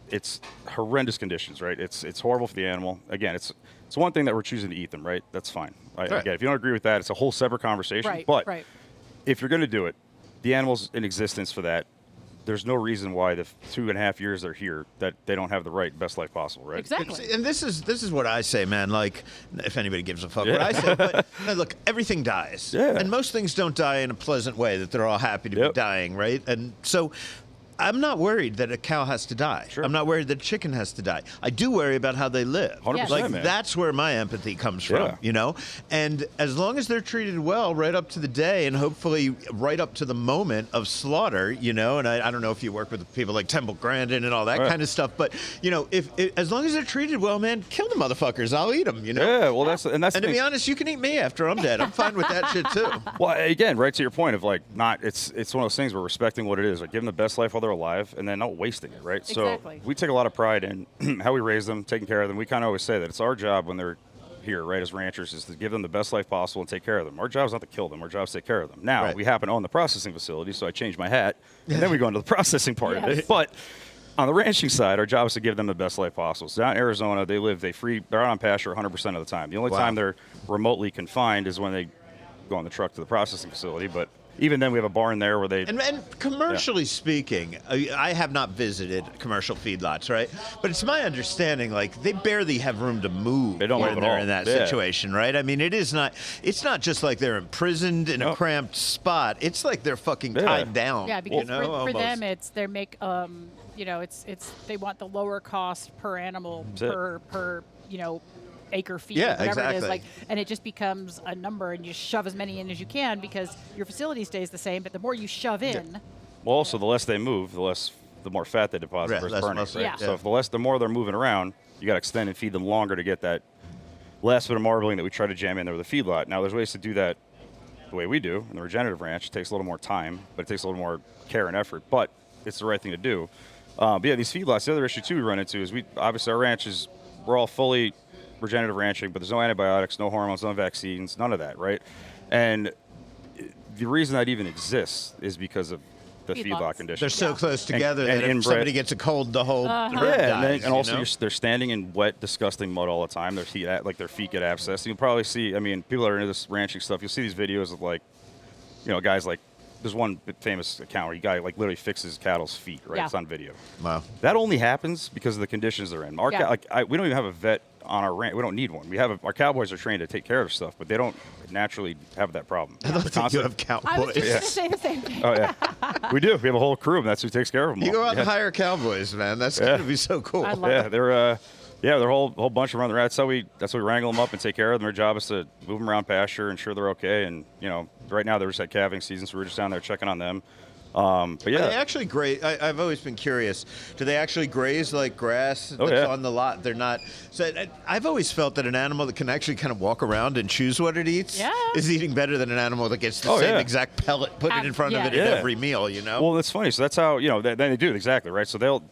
it's horrendous conditions, right? It's horrible for the animal. Again, it's one thing that we're choosing to eat them, right? That's fine. Right. Again, if you don't agree with that, it's a whole separate conversation. Right. But Right. if you're going to do it, the animals in existence for that, there's no reason why the 2.5 years they're here that they don't have the best life possible, right? Exactly. And this is what I say, man. Like, if anybody gives a fuck Yeah. what I say, but no, look, everything dies, Yeah. and most things don't die in a pleasant way that they're all happy to be Yep. dying, right? And so, I'm not worried that a cow has to die. Sure. I'm not worried that a chicken has to die. I do worry about how they live. 100%, Like man. that's where my empathy comes from, Yeah. And as long as they're treated well, right up to the day, and hopefully right up to the moment of slaughter, And I don't know if you work with people like Temple Grandin and all that Right. kind of stuff, but if as long as they're treated well, man, kill the motherfuckers. I'll eat them. Yeah, well, that's the And to thing. be honest, you can eat me after I'm dead. I'm fine with that shit too. Well, again, right to your point of like it's one of those things where respecting what it is, like give them the best life while they're alive, and then not wasting it, right? Exactly. So we take a lot of pride in how we raise them, taking care of them. We kind of always say that it's our job when they're here, right, as ranchers, is to give them the best life possible and take care of them. Our job is not to kill them. Our job is to take care of them. Now, Right. we happen to own the processing facility, so I change my hat, and then we go into the processing part of Yes. it. But on the ranching side, our job is to give them the best life possible. So down in Arizona, they're out on pasture 100% of the time. The only Wow. time they're remotely confined is when they go on the truck to the processing facility. But even then, we have a barn there where they... And commercially speaking, I have not visited commercial feedlots, right? But it's my understanding, like, they barely have room to move They don't when move at they're all. in that Yeah. situation, right? I mean, it's not just like they're imprisoned in a Nope. cramped spot. It's like they're fucking Yeah. tied down. Yeah, because for almost. them it's they make it's they want the lower cost per animal That's it. per acre feet, Yeah, whatever it exactly. is, like, and it just becomes a number, and you shove as many in as you can because your facility stays the same, but the more you shove in, Well, also, the less they move, the more fat they deposit Right, versus less burning. muscle, Right? yeah. So if the more they're moving around, you got to extend and feed them longer to get that last bit of marbling that we try to jam in there with the feedlot. Now, there's ways to do that the way we do in the regenerative ranch. It takes a little more time, but it takes a little more care and effort. But it's the right thing to do. But yeah, these feedlots. The other issue too we run into is obviously our ranch we're all fully regenerative ranching, but there's no antibiotics, no hormones, no vaccines, none of that, right? And the reason that even exists is because of the Feedlots. feedlot conditions. They're so close together and that if inbred. somebody gets a cold, the whole herd Yeah, dies, and also you know? they're standing in wet, disgusting mud all the time. Their feet get abscessed. You'll probably see. I mean, people that are into this ranching stuff. You'll see these videos of like, guys like, there's one famous account where you guy like literally fixes cattle's feet, right? Yeah. It's on video. Wow. That only happens because of the conditions they're in. Yeah. We don't even have a vet on our ranch. We don't need one. Our cowboys are trained to take care of stuff, but they don't naturally have that problem. I don't think you have I was cowboys. just going to say the same thing. Oh yeah, we do. We have a whole crew, and that's who takes care of them. You all. go out Yeah. and hire cowboys, man. That's going to be so cool. I love Yeah, it. they're a whole bunch of them. That's how we wrangle them up and take care of them. Their job is to move them around pasture, ensure they're okay. And right now they're just at calving season, so we're just down there checking on them. But yeah, They actually graze. I've always been curious. Do they actually graze like grass that's yeah. on the lot? They're not. So I've always felt that an animal that can actually kind of walk around and choose what it eats is eating better than an animal that gets the same exact pellet put it in front of it at every meal. Well, that's funny. So that's how they do it exactly right. So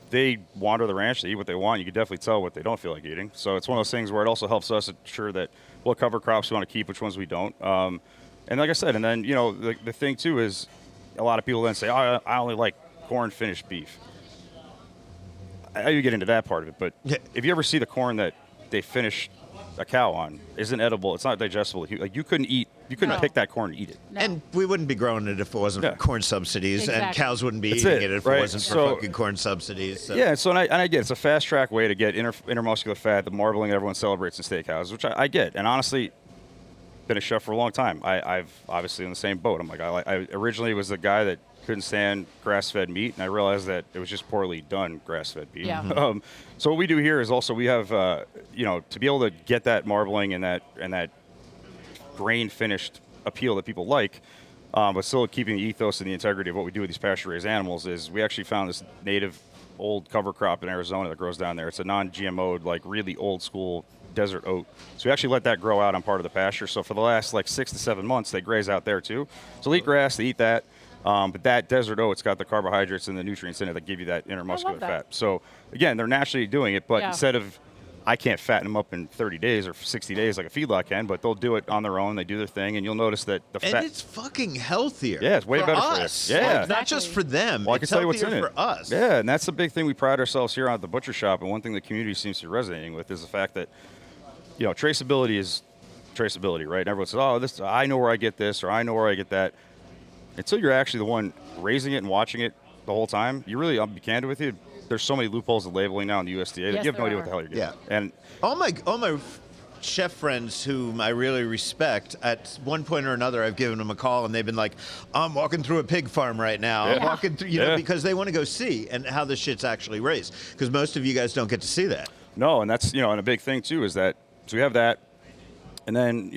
they wander the ranch, they eat what they want. You can definitely tell what they don't feel like eating. So it's one of those things where it also helps us ensure that what cover crops we want to keep, which ones we don't. And like I said, and then the thing too is a lot of people then say, oh, I only like corn finished beef. I know you get into that part of it, but if you ever see the corn that they finish a cow on isn't edible, it's not digestible. Like you couldn't pick that corn and eat it. No. And we wouldn't be growing it if it wasn't for corn subsidies, and Exactly. cows wouldn't be That's eating it, it if right? it wasn't for fucking corn subsidies. So. Yeah, so and I get it's a fast track way to get intermuscular fat, the marbling that everyone celebrates in steakhouses, which I get. And honestly, been a chef for a long time. I've obviously in the same boat. I'm like, I originally was the guy that couldn't stand grass-fed meat, and I realized that it was just poorly done grass-fed meat. Yeah. So what we do here is also we have, to be able to get that marbling and that grain-finished appeal that people like, but still keeping the ethos and the integrity of what we do with these pasture-raised animals is we actually found this native old cover crop in Arizona that grows down there. It's a non-GMO'd, like really old-school desert oat. So we actually let that grow out on part of the pasture. So for the last 6 to 7 months, they graze out there too. So they eat grass, they eat that. But that desert oat, it's got the carbohydrates and the nutrients in it that give you that intermuscular fat. So again, they're naturally doing it, but instead of, I can't fatten them up in 30 days or 60 days like a feedlot can, but they'll do it on their own. They do their thing, and you'll notice that the fat. And it's fucking healthier. Yeah, it's way for better us. for you. Yeah. Like, not just for them. Well, I can it's tell you what's in healthier it. for us. Yeah, and that's the big thing we pride ourselves here on at the butcher shop. And one thing the community seems to be resonating with is the fact that, traceability is traceability, right? And everyone says, oh, I know where I get this, or I know where I get that. Until you're actually the one raising it and watching it the whole time, I'll be candid with you, there's so many loopholes in labeling now in the USDA that you have no idea what the hell you're getting. Yeah. And all my chef friends whom I really respect, at one point or another, I've given them a call and they've been like, I'm walking through a pig farm right now. I'm walking through, because they want to go see and how the shit's actually raised. Because most of you guys don't get to see that. No, and that's, and a big thing too is that, so we have that, and then,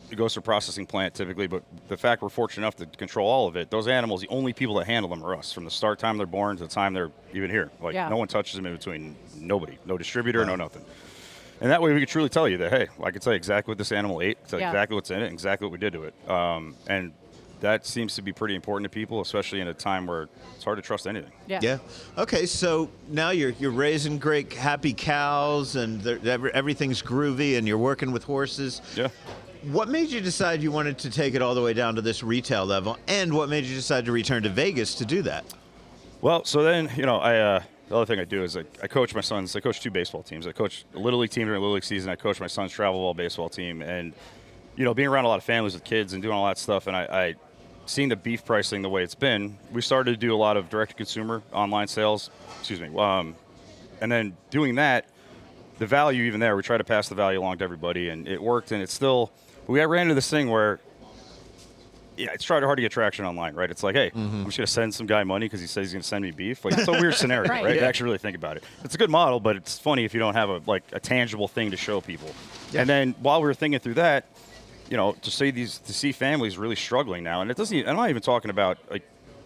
it goes to a processing plant typically, but the fact we're fortunate enough to control all of it, those animals, the only people that handle them are us from the start time they're born to the time they're even here. No one touches them in between, nobody, no distributor, no nothing. And that way we can truly tell you that, hey, I can tell you exactly what this animal ate, tell you exactly what's in it, exactly what we did to it. And that seems to be pretty important to people, especially in a time where it's hard to trust anything. Yeah. Okay, so now you're raising great, happy cows, and everything's groovy, and you're working with horses. Yeah. What made you decide you wanted to take it all the way down to this retail level, and what made you decide to return to Vegas to do that? Well, so then, the other thing I do is I coach my sons. I coach 2 baseball teams. I coach a Little League team during Little League season. I coach my son's travel ball baseball team. And, being around a lot of families with kids and doing all that stuff, and I seeing the beef pricing the way it's been, we started to do a lot of direct-to-consumer online sales. And then doing that, the value even there, we try to pass the value along to everybody, and it worked, and it's still... I ran into this thing where, it's hard to get traction online, right? It's like, hey, I'm just going to send some guy money because he says he's going to send me beef. Like, it's a weird scenario, right? Yeah. To actually really think about it. It's a good model, but it's funny if you don't have a tangible thing to show people. Yeah. And then while we were thinking through that, to see families really struggling now, and I'm not even talking about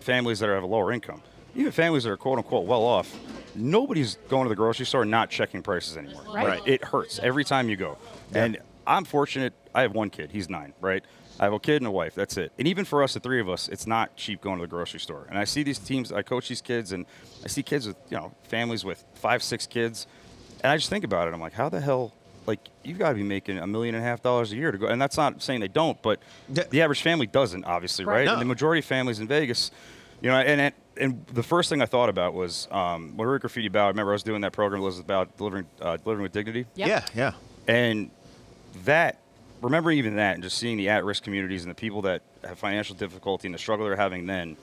families that have a lower income. Even families that are quote unquote well off, nobody's going to the grocery store and not checking prices anymore. Right. It hurts every time you go. Yeah. And I'm fortunate. I have one kid. He's 9, right? I have a kid and a wife. That's it. And even for us, the 3 of us, it's not cheap going to the grocery store. And I see these teams. I coach these kids, and I see kids with, families with 5, 6 kids. And I just think about it. I'm like, how the hell? You've got to be making $1.5 million a year to go. And that's not saying they don't, but the average family doesn't, obviously, right? No. And the majority of families in Vegas, and the first thing I thought about was when we were at Graffiti Bow. I remember I was doing that program that was about delivering with dignity. Yep. Yeah. And that remembering even that and just seeing the at-risk communities and the people that have financial difficulty and the struggle they're having then.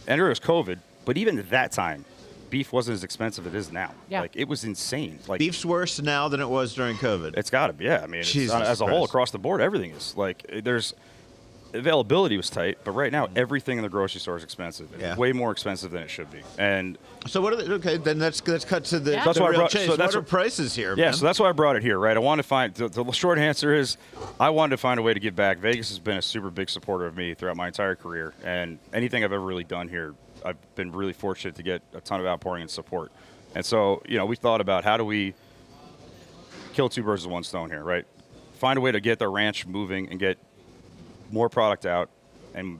And there was COVID, but even at that time, beef wasn't as expensive as it is now. Yeah. Like, it was insane. Like, Beef's worse now than it was during COVID. it's got to be, yeah. I mean, it's, Jesus as a whole, Christ. across the board, everything is. Like, there's availability was tight, but right now, everything in the grocery store is expensive. It's Yeah. way more expensive than it should be. And So what are they, okay, then let's cut to the, Yeah. the That's why I real brought- chase. so that's what are what- prices here, yeah, man? so that's why I brought it here, right? I wanted to find the short answer is I wanted to find a way to give back. Vegas has been a super big supporter of me throughout my entire career, and anything I've ever really done here, I've been really fortunate to get a ton of outpouring and support. And so, we thought about how do we kill two birds with one stone here, right? Find a way to get the ranch moving and get more product out and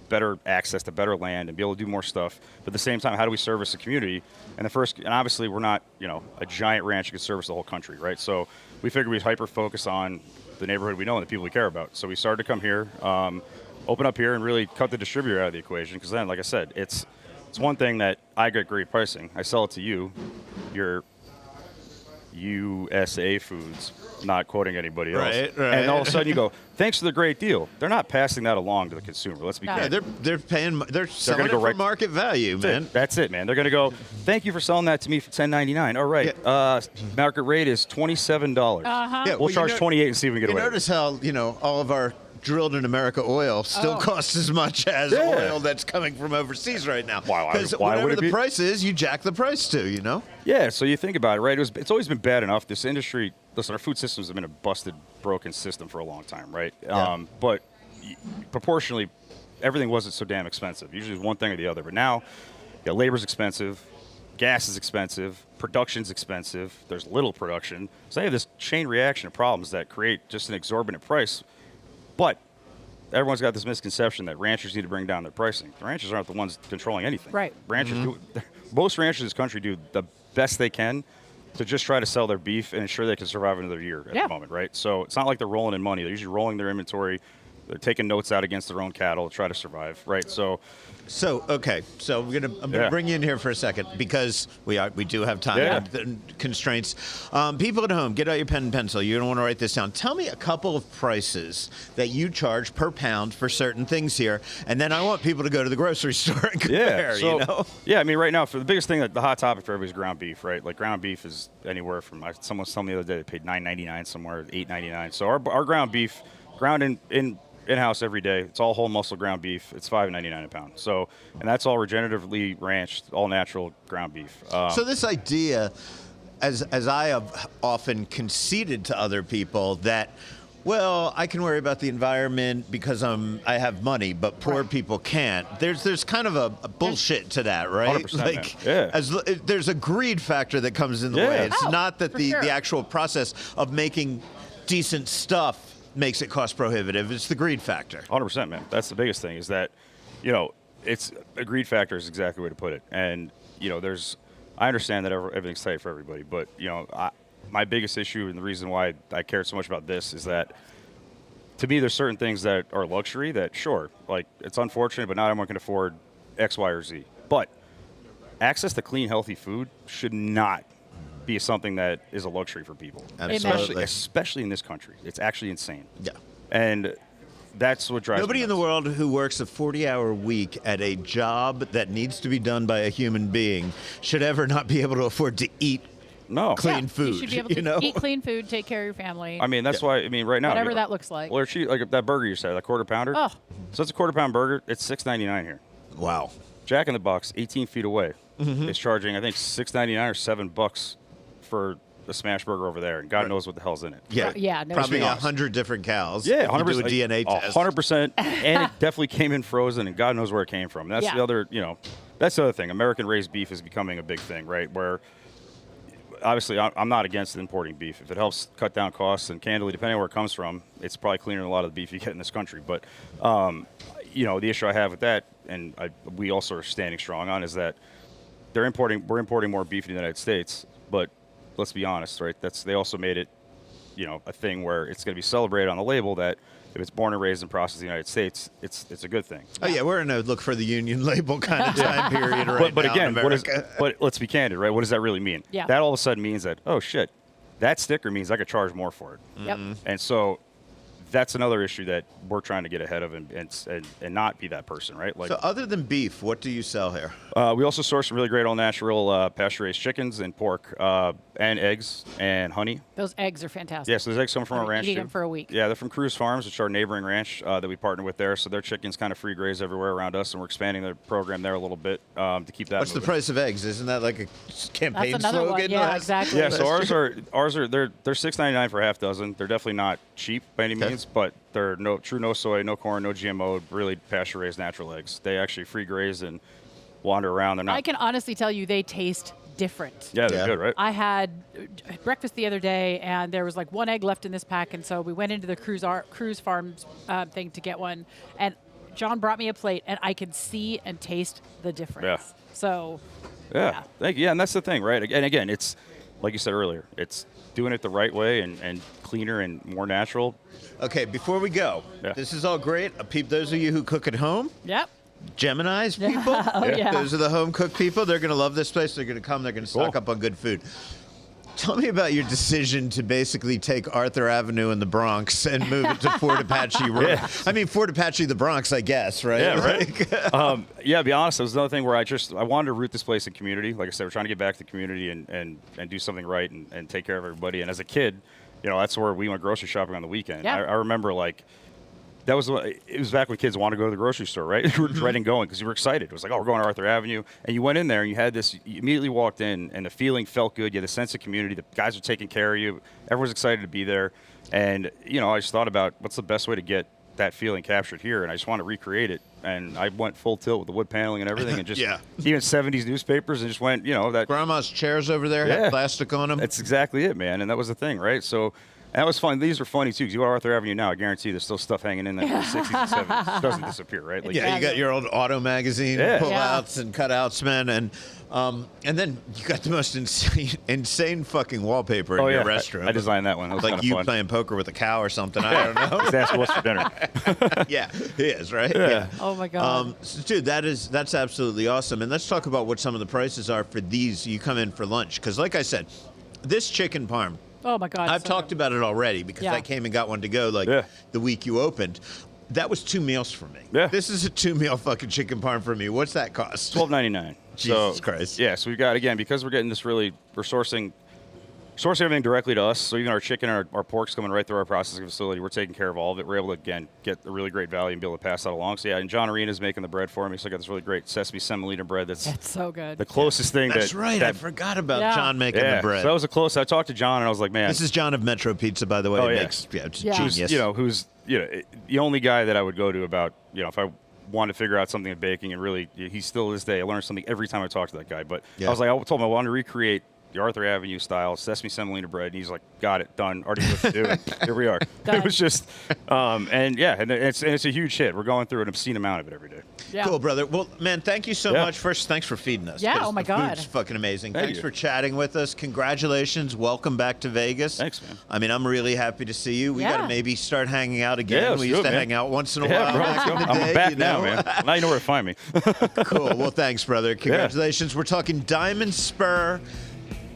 better access to better land and be able to do more stuff. But at the same time, how do we service the community? And obviously we're not, a giant ranch that could service the whole country, right? So we figured we'd hyper focus on the neighborhood we know and the people we care about. So we started to come here, open up here and really cut the distributor out of the equation. Because then, like I said, it's one thing that I get great pricing. I sell it to you, your USA Foods, not quoting anybody else. Right. And all of a sudden you go, thanks for the great deal. They're not passing that along to the consumer. Let's be No. clear. Yeah, they're selling gonna it go for right- market value, man. That's it, man. They're going to go, thank you for selling that to me for $10.99. All right. Market rate is $27. Uh-huh. Yeah, We'll charge $28 and see if we can get You away with it. notice how, all of our drilled in America oil still Oh. costs as much as Yeah. oil that's coming from overseas right now. Why Because would whatever it the be? price is, you jack the price to. Yeah, so you think about it, right? It's always been bad enough. This industry, listen, our food systems have been a busted, broken system for a long time, right? Yeah. But proportionally, everything wasn't so damn expensive. Usually it was one thing or the other. But now, labor's expensive, gas is expensive, production's expensive, there's little production. So they have this chain reaction of problems that create just an exorbitant price. But everyone's got this misconception that ranchers need to bring down their pricing. The ranchers aren't the ones controlling anything. Right. Ranchers most ranchers in this country do the best they can to just try to sell their beef and ensure they can survive another year at Yeah. the moment, right? So it's not like they're rolling in money. They're usually rolling their inventory. They're taking notes out against their own cattle to try to survive, right? So Okay, so I'm gonna Yeah. bring you in here for a second because we do have time Yeah. constraints. People at home, get out your pen and pencil. You don't want to write this down. Tell me a couple of prices that you charge per pound for certain things here, and then I want people to go to the grocery store and compare. Yeah, I mean, right now, for the biggest thing, the hot topic for everybody is ground beef, right? Like, ground beef is anywhere from, someone was telling me the other day, they paid $9.99 somewhere, $8.99. So our ground beef, ground in-house every day, it's all whole muscle ground beef. It's $5.99 a pound. So, and that's all regeneratively ranched, all natural ground beef. So this idea, as I have often conceded to other people, that, well, I can worry about the environment because I have money, but poor people can't. There's kind of a bullshit to that, right? 100%, man. Yeah. There's a greed factor that comes in the Yeah. way. It's Oh, not that for the sure. actual process of making decent stuff makes it cost prohibitive. It's the greed factor. 100%, man. That's the biggest thing is that, it's a greed factor is exactly the way to put it. And, I understand that everything's tight for everybody, but, my biggest issue and the reason why I cared so much about this is that, to me, there's certain things that are luxury that, sure, like, it's unfortunate, but not everyone can afford X, Y, or Z. But access to clean, healthy food should not be something that is a luxury for people. Absolutely. Especially in this country. It's actually insane. Yeah. And that's what drives Nobody me in the nuts. world who works a 40-hour week at a job that needs to be done by a human being should ever not be able to afford to eat No. clean You food. should be able to eat clean food, take care of your family. I mean, that's why, right now. Whatever that looks like. Well, they're cheap, like that burger you said, that quarter pounder. Oh. So it's a quarter pound burger. It's $6.99 here. Wow. Jack in the Box, 18 feet away, Mm-hmm. is charging, I think, $6.99 or $7 for a smash burger over there, and God knows what the hell's in it. Yeah. Yeah, no Probably shit. 100 different cows. Yeah, if you 100%. do a DNA test. 100%. And it definitely came in frozen, and God knows where it came from. That's Yeah. the other, that's the other thing. American raised beef is becoming a big thing, right? Where obviously I'm not against importing beef. If it helps cut down costs, and candidly, depending on where it comes from, it's probably cleaner than a lot of the beef you get in this country. But, the issue I have with that, and we also are standing strong on, is that we're importing more beef in the United States, but let's be honest, right? They also made it, a thing where it's going to be celebrated on the label that if it's born and raised and processed in the United States, it's a good thing. Oh, yeah, we're in a look for the union label kind of time period right But now again, in America. but let's be candid, right? What does that really mean? Yeah. That all of a sudden means that, oh shit, that sticker means I could charge more for it. Yep. And so that's another issue that we're trying to get ahead of and not be that person, right? Like, So other than beef, what do you sell here? we also source some really great all-natural pasture-raised chickens and pork and eggs and honey. Those eggs are fantastic. Yeah, so those eggs come from I've our been ranch eating too. them for a week. Yeah, they're from Cruz Farms, which are our neighboring ranch that we partner with there. So their chickens kind of free graze everywhere around us, and we're expanding their program there a little bit to keep that What's the moving. price of eggs? Isn't that like a campaign That's another slogan? one. Yeah, exactly. Yeah, so ours are they're $6.99 for a half dozen. They're definitely not cheap by any means, but they're no soy, no corn, no GMO, really pasture raised natural eggs. They actually free graze and wander around. They're not. I can honestly tell you they taste different. Yeah, they're good, right? I had breakfast the other day, and there was like one egg left in this pack, and so we went into the Cruise Farms thing to get one, and John brought me a plate, and I could see and taste the difference. Yeah. So, Yeah, thank you. Yeah, and that's the thing, right? And again, it's like you said earlier, it's doing it the right way and cleaner and more natural. Okay, before we go, this is all great. Those of you who cook at home, Yep. Gemini's people, yeah. those are the home cooked people. They're going to love this place. They're going to come. They're going to stock up on good food. Tell me about your decision to basically take Arthur Avenue in the Bronx and move it to Fort Apache Road. Yeah. I mean, Fort Apache, the Bronx, I guess, right? Yeah, right. Yeah, to be honest, it was another thing where I wanted to root this place in community. Like I said, we're trying to get back to the community and do something right and take care of everybody. And as a kid, that's where we went grocery shopping on the weekend. Yeah. I remember like. It was back when kids wanted to go to the grocery store, right? You were dreading going because you were excited. It was like, oh, we're going to Arthur Avenue. And you went in there and you had this, you immediately walked in and the feeling felt good. You had a sense of community. The guys were taking care of you. Everyone was excited to be there. And, I just thought about what's the best way to get that feeling captured here. And I just want to recreate it. And I went full tilt with the wood paneling and everything and just even 70s newspapers and just went, that. Grandma's chairs over there had plastic on them. That's exactly it, man. And that was the thing, right? So. And that was fun. These are funny, too, because you go to Arthur Avenue now, I guarantee there's still stuff hanging in there from the 60s and 70s. It doesn't disappear, right? Like, you got your old auto magazine pullouts and cutouts, man. And then you got the most insane fucking wallpaper in your restroom. I designed that one. That was like you fun. playing poker with a cow or something. I don't know. Just ask what's for dinner. Yeah, he is, right? Yeah. Oh, my God. Dude, that's absolutely awesome. And let's talk about what some of the prices are for these. You come in for lunch. Because like I said, this chicken parm, oh, my God. I've talked about it already because I came and got one to go the week you opened. That was 2 meals for me. Yeah. This is a 2-meal fucking chicken parm for me. What's that cost? $12.99. Jesus Christ. Yeah, so we've got, again, because we're getting this we're sourcing everything directly to us. So even our chicken and our pork's coming right through our processing facility. We're taking care of all of it. We're able to, again, get a really great value and be able to pass that along. So, yeah, and John Arena's making the bread for me. So I got this really great sesame semolina bread that's so good. the closest thing That's right. I forgot about John making the bread. So that was a close. I talked to John, and I was like, man. This is John of Metro Pizza, by the way. Oh, yeah. It's genius. Who's the only guy that I would go to about, if I wanted to figure out something in baking, and really, he still to this day, I learn something every time I talk to that guy. But I was like, I told him I wanted to recreate the Arthur Avenue style sesame semolina bread, and he's like, got it, done, already knew what to do, and here we are. It was just, and it's a huge hit. We're going through an obscene amount of it every day. Yeah. Cool, brother. Well, man, thank you so much. First, thanks for feeding us. Yeah, oh my God. Food's fucking amazing. Thank Thanks you. for chatting with us. Congratulations. Welcome back to Vegas. Thanks, man. I mean, I'm really happy to see you. We got to maybe start hanging out again. Yeah, let's we do used it, to man. hang out once in a Yeah, while. bro, Back let's in go. the I'm day, back you now, know? man. Now you know where to find me. Cool. Well, thanks, brother. Congratulations. We're talking Diamond Spur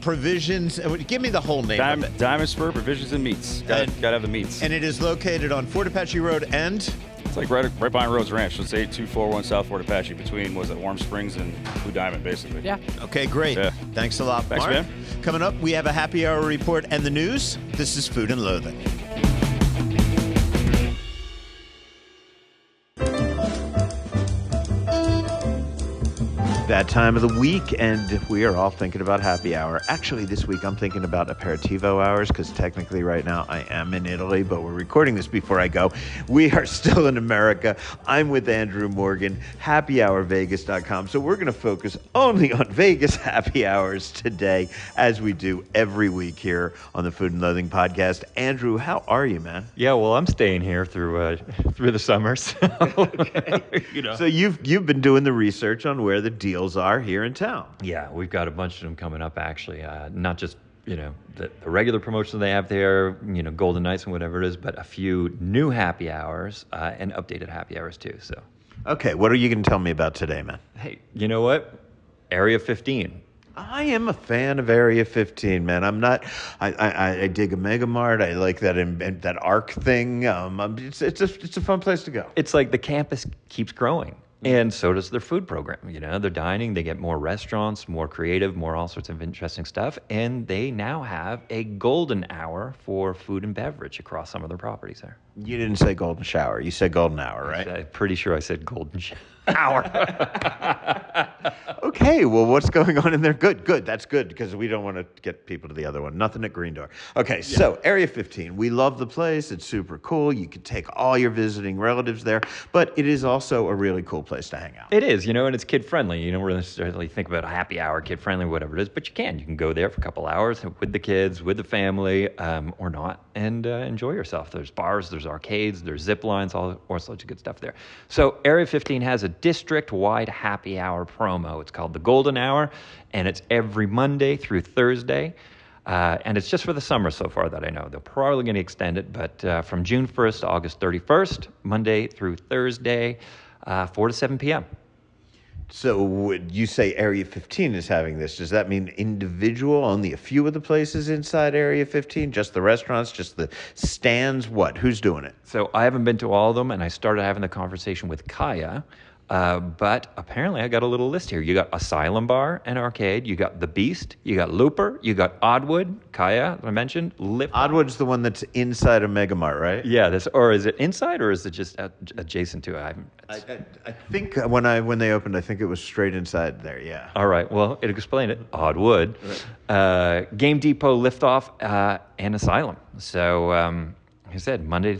Provisions. Give me the whole name of it. Diamond Spur Provisions and Meats. Got to have the meats. And it is located on Fort Apache Road and... It's like right behind Rhodes Ranch. So it's 8241 South Fort Apache between, Warm Springs and Blue Diamond, basically. Yeah. Okay, great. Yeah. Thanks a lot, Thanks, Mark. man. Coming up, we have a happy hour report and the news. This is Food and Loathing. That time of the week, and we are all thinking about happy hour. Actually, this week I'm thinking about aperitivo hours because technically right now I am in Italy, but we're recording this before I go. We are still in America. I'm with Andrew Morgan, happyhourvegas.com. So we're going to focus only on Vegas happy hours today, as we do every week here on the Food and Loathing podcast. Andrew, how are you, man? Yeah, well, I'm staying here through the summer. So, So you've been doing the research on where the deals are here in town. Yeah, we've got a bunch of them coming up, actually. Not just, the regular promotions they have there, Golden Nights and whatever it is, but a few new happy hours and updated happy hours, too. So, Okay, what are you going to tell me about today, man? hey, you know what? Area 15. I am a fan of Area 15, man. I'm not. I dig a Mega Mart. I like that Arc thing. It's a fun place to go. It's like the campus keeps growing. And so does their food program. You know, they're dining, they get more restaurants, more creative, more all sorts of interesting stuff. And they now have a golden hour for food and beverage across some of their properties there. You didn't say golden shower. You said golden hour, right? I'm pretty sure I said hour. Okay, well, what's going on in there? Good. That's good, because we don't want to get people to the other one. Nothing at Green Door. Okay, so Area 15. We love the place. It's super cool. You could take all your visiting relatives there, but it is also a really cool place to hang out. It is, you know, and it's kid-friendly. You don't really necessarily think about a happy hour, kid-friendly, whatever it is, but you can. You can go there for a couple hours with the kids, with the family, or not, and enjoy yourself. There's bars, there's arcades, there's zip lines, all sorts of good stuff there. So Area 15 has a district-wide happy hour promo. It's called the Golden Hour, and it's every Monday through Thursday. And it's just for the summer so far that I know. They're probably going to extend it, but from June 1st to August 31st, Monday through Thursday, 4 to 7 p.m. So would you say Area 15 is having this? Does that mean individual, only a few of the places inside Area 15? Just the restaurants, just the stands? What? Who's doing it? So I haven't been to all of them, and I started having the conversation with Kaya. But apparently I got a little list here. You got Asylum Bar and Arcade. You got The Beast. You got Looper. You got Oddwood. Kaya, I mentioned. Oddwood's the one that's inside of Mega Mart, right? Yeah, or is it inside, or is it just adjacent to it? I think when they opened, I think it was straight inside there, yeah. All right, well, it'll explain it. Oddwood. Game Depot, Liftoff, and Asylum. So, like I said, Monday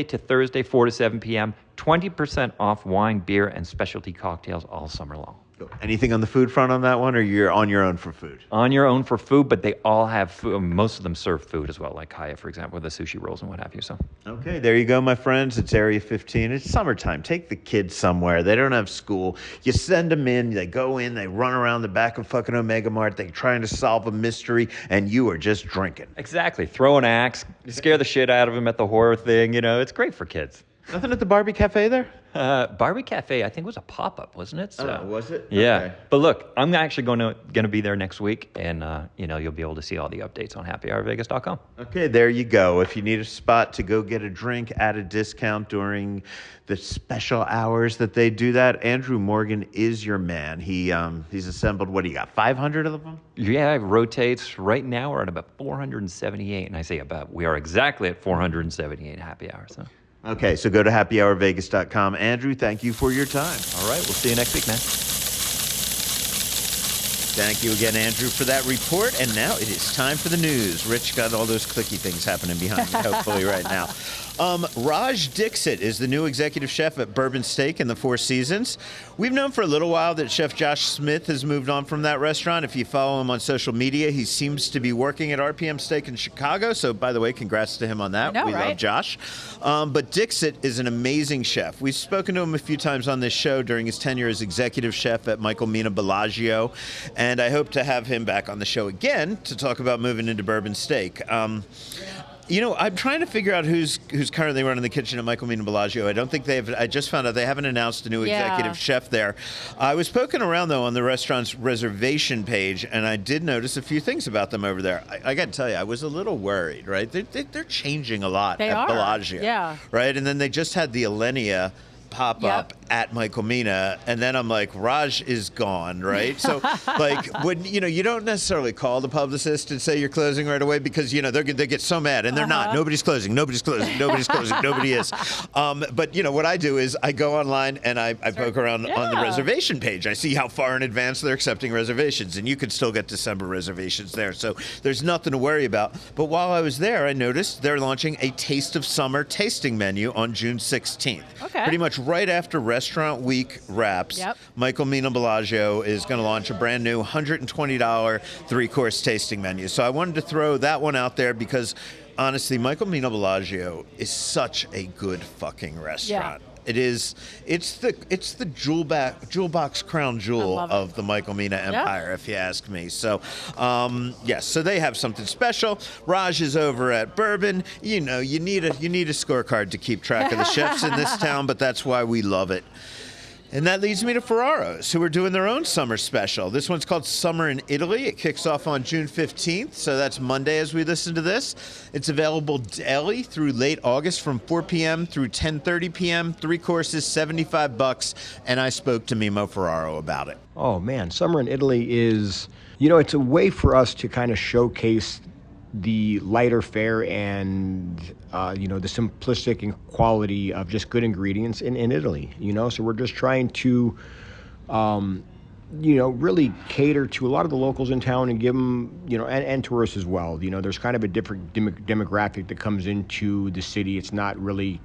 to Thursday, 4 to 7 p.m., 20% off wine, beer, and specialty cocktails all summer long. Anything on the food front on that one, or you're on your own for food? On your own for food, but they all have food. Most of them serve food as well, like Kaya, for example, with the sushi rolls and what have you. So, okay, there you go, my friends. It's Area 15. It's summertime. Take the kids somewhere. They don't have school. You send them in. They go in. They run around the back of fucking Omega Mart. They're trying to solve a mystery, and you are just drinking. Exactly. Throw an axe, scare the shit out of them at the horror thing. You know, it's great for kids. Nothing at the Barbie Cafe there? Barbie Cafe, I think, was a pop-up, wasn't it? So, was it? Yeah. Okay. But look, I'm actually going to be there next week, and you'll be able to see all the updates on happyhourvegas.com. Okay, there you go. If you need a spot to go get a drink at a discount during the special hours that they do that, Andrew Morgan is your man. He's assembled, what do you got, 500 of them? Yeah, it rotates. Right now, we're at about 478, and I say about. We are exactly at 478 happy hours. So. Okay, so go to happyhourvegas.com. Andrew, thank you for your time. All right, we'll see you next week, man. Thank you again, Andrew, for that report. And now it is time for the news. Rich got all those clicky things happening behind me, hopefully, right now. Raj Dixit is the new executive chef at Bourbon Steak in the Four Seasons. We've known for a little while that Chef Josh Smith has moved on from that restaurant. If you follow him on social media, he seems to be working at RPM Steak in Chicago. So, by the way, congrats to him on that. I know, we love Josh. But Dixit is an amazing chef. We've spoken to him a few times on this show during his tenure as executive chef at Michael Mina Bellagio. And I hope to have him back on the show again to talk about moving into Bourbon Steak. You know, I'm trying to figure out who's currently running the kitchen at Michael Mina Bellagio. I don't think I just found out they haven't announced a new executive chef there. I was poking around, though, on the restaurant's reservation page, and I did notice a few things about them over there. I got to tell you, I was a little worried, right? They're changing a lot at Bellagio. Yeah. Right? And then they just had the Alenia pop up at Michael Mina, and then I'm like, Raj is gone, right? So, like, when you don't necessarily call the publicist and say you're closing right away because they get so mad, and they're not. Nobody's closing. Nobody's closing. Nobody's closing. Nobody is. But what I do is I go online and I poke around on the reservation page. I see how far in advance they're accepting reservations, and you can still get December reservations there. So there's nothing to worry about. But while I was there, I noticed they're launching a Taste of Summer tasting menu on June 16th. Okay. Pretty much right after Restaurant Week wraps, Michael Mina Bellagio is going to launch a brand new $120 three-course tasting menu. So I wanted to throw that one out there because, honestly, Michael Mina Bellagio is such a good fucking restaurant. Yeah. It is. It's the jewel box crown jewel of the Michael Mina empire, if you ask me. So, yes. So they have something special. Raj is over at Bourbon. You need a scorecard to keep track of the chefs in this town, but that's why we love it. And that leads me to Ferraro's, who are doing their own summer special. This one's called Summer in Italy. It kicks off on June 15th, so that's Monday as we listen to this. It's available daily through late August from 4 p.m. through 10:30 p.m. 3 courses, $75, and I spoke to Mimmo Ferraro about it. Oh man, Summer in Italy is, it's a way for us to kind of showcase the lighter fare and the simplistic and quality of just good ingredients in Italy. So we're just trying to really cater to a lot of the locals in town and give them, and tourists as well. There's kind of a different demographic that comes into the city. It's not really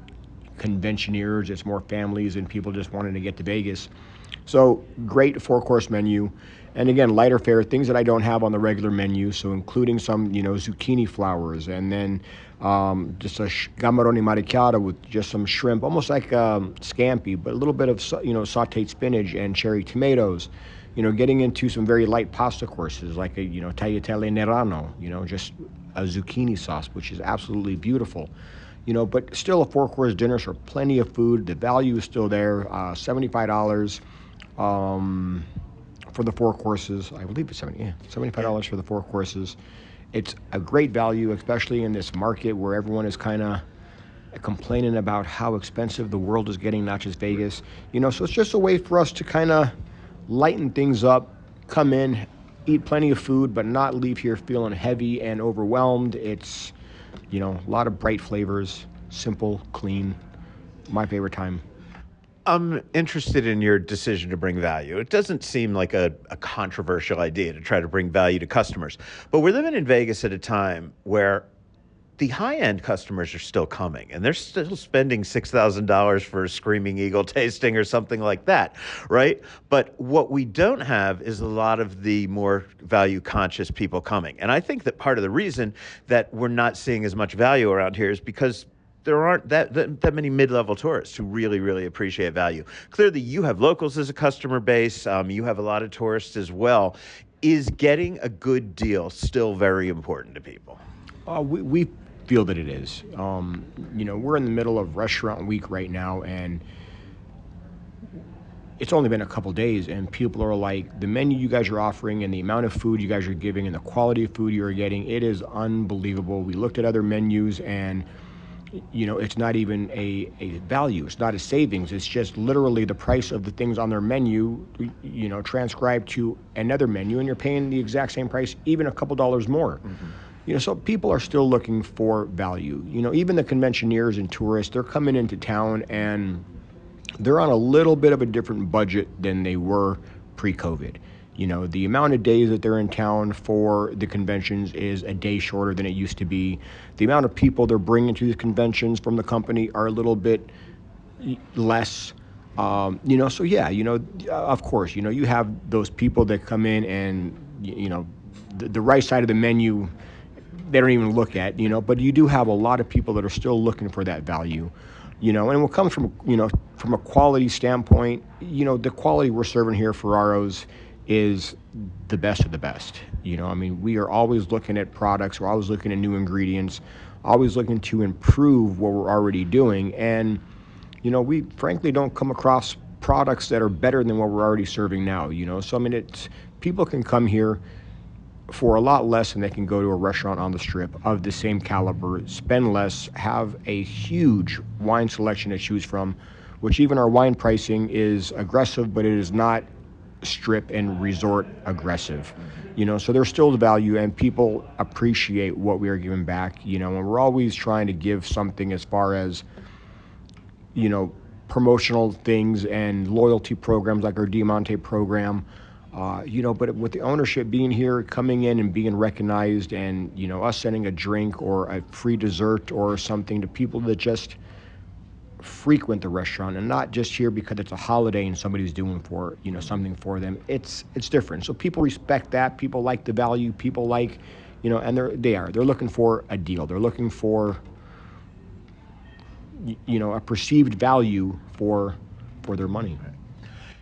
conventioneers, it's more families and people just wanting to get to Vegas. So great 4-course menu. And again, lighter fare, things that I don't have on the regular menu. So including some, zucchini flowers, and then just a gammaroni maricchiata with just some shrimp, almost like scampi, but a little bit of, sauteed spinach and cherry tomatoes. Getting into some very light pasta courses like a, tagliatelle nerano, just a zucchini sauce, which is absolutely beautiful. But still a 4-course dinner, so plenty of food. The value is still there, $75 for the 4 courses. I believe it's $75 for the 4 courses. It's a great value, especially in this market where everyone is kind of complaining about how expensive the world is getting, not just Vegas. So it's just a way for us to kind of lighten things up, come in, eat plenty of food, but not leave here feeling heavy and overwhelmed. It's, a lot of bright flavors, simple, clean. My favorite time. I'm interested in your decision to bring value. It doesn't seem like a controversial idea to try to bring value to customers. But we're living in Vegas at a time where the high-end customers are still coming, and they're still spending $6,000 for a Screaming Eagle tasting or something like that, right? But what we don't have is a lot of the more value-conscious people coming. And I think that part of the reason that we're not seeing as much value around here is because there aren't that many mid-level tourists who really, really appreciate value. Clearly, you have locals as a customer base. You have a lot of tourists as well. Is getting a good deal still very important to people? We feel that it is. We're in the middle of restaurant week right now, and it's only been a couple days, and people are like, the menu you guys are offering and the amount of food you guys are giving and the quality of food you're getting, it is unbelievable. We looked at other menus, and it's not even a value. It's not a savings. It's just literally the price of the things on their menu, transcribed to another menu, and you're paying the exact same price, even a couple dollars more. Mm-hmm. So people are still looking for value. Even the conventioneers and tourists, they're coming into town and they're on a little bit of a different budget than they were pre-COVID. The amount of days that they're in town for the conventions is a day shorter than it used to be. The amount of people they're bringing to these conventions from the company are a little bit less. So yeah, of course, you have those people that come in and, the right side of the menu, they don't even look at, but you do have a lot of people that are still looking for that value. And what comes from, from a quality standpoint, the quality we're serving here, Ferraro's, is the best of the best. We are always looking at products, we're always looking at new ingredients, always looking to improve what we're already doing. And, we frankly don't come across products that are better than what we're already serving now, So, people can come here for a lot less than they can go to a restaurant on the Strip of the same caliber, spend less, have a huge wine selection to choose from, which even our wine pricing is aggressive, but it is not Strip and resort aggressive. So there's still the value, and people appreciate what we are giving back, and we're always trying to give something as far as, promotional things and loyalty programs like our Diamante program. But with the ownership being here, coming in and being recognized, and, us sending a drink or a free dessert or something to people that just frequent the restaurant and not just here because it's a holiday and somebody's doing something for them. It's different. So people respect that. People like the value. People like, and they're looking for a deal. They're looking for, a perceived value for their money.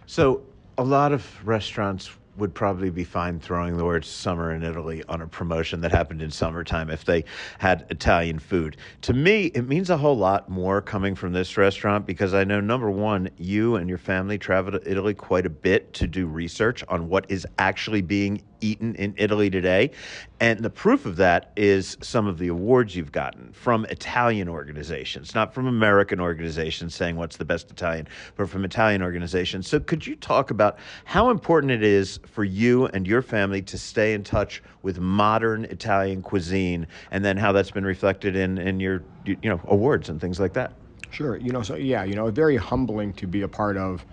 So a lot of restaurants would probably be fine throwing the word summer in Italy on a promotion that happened in summertime if they had Italian food. To me, it means a whole lot more coming from this restaurant because I know, number one, you and your family travel to Italy quite a bit to do research on what is actually being eaten in Italy today. And the proof of that is some of the awards you've gotten from Italian organizations, not from American organizations saying what's the best Italian, but from Italian organizations. So could you talk about how important it is for you and your family to stay in touch with modern Italian cuisine, and then how that's been reflected in your awards and things like that? Sure. It's very humbling to be a part of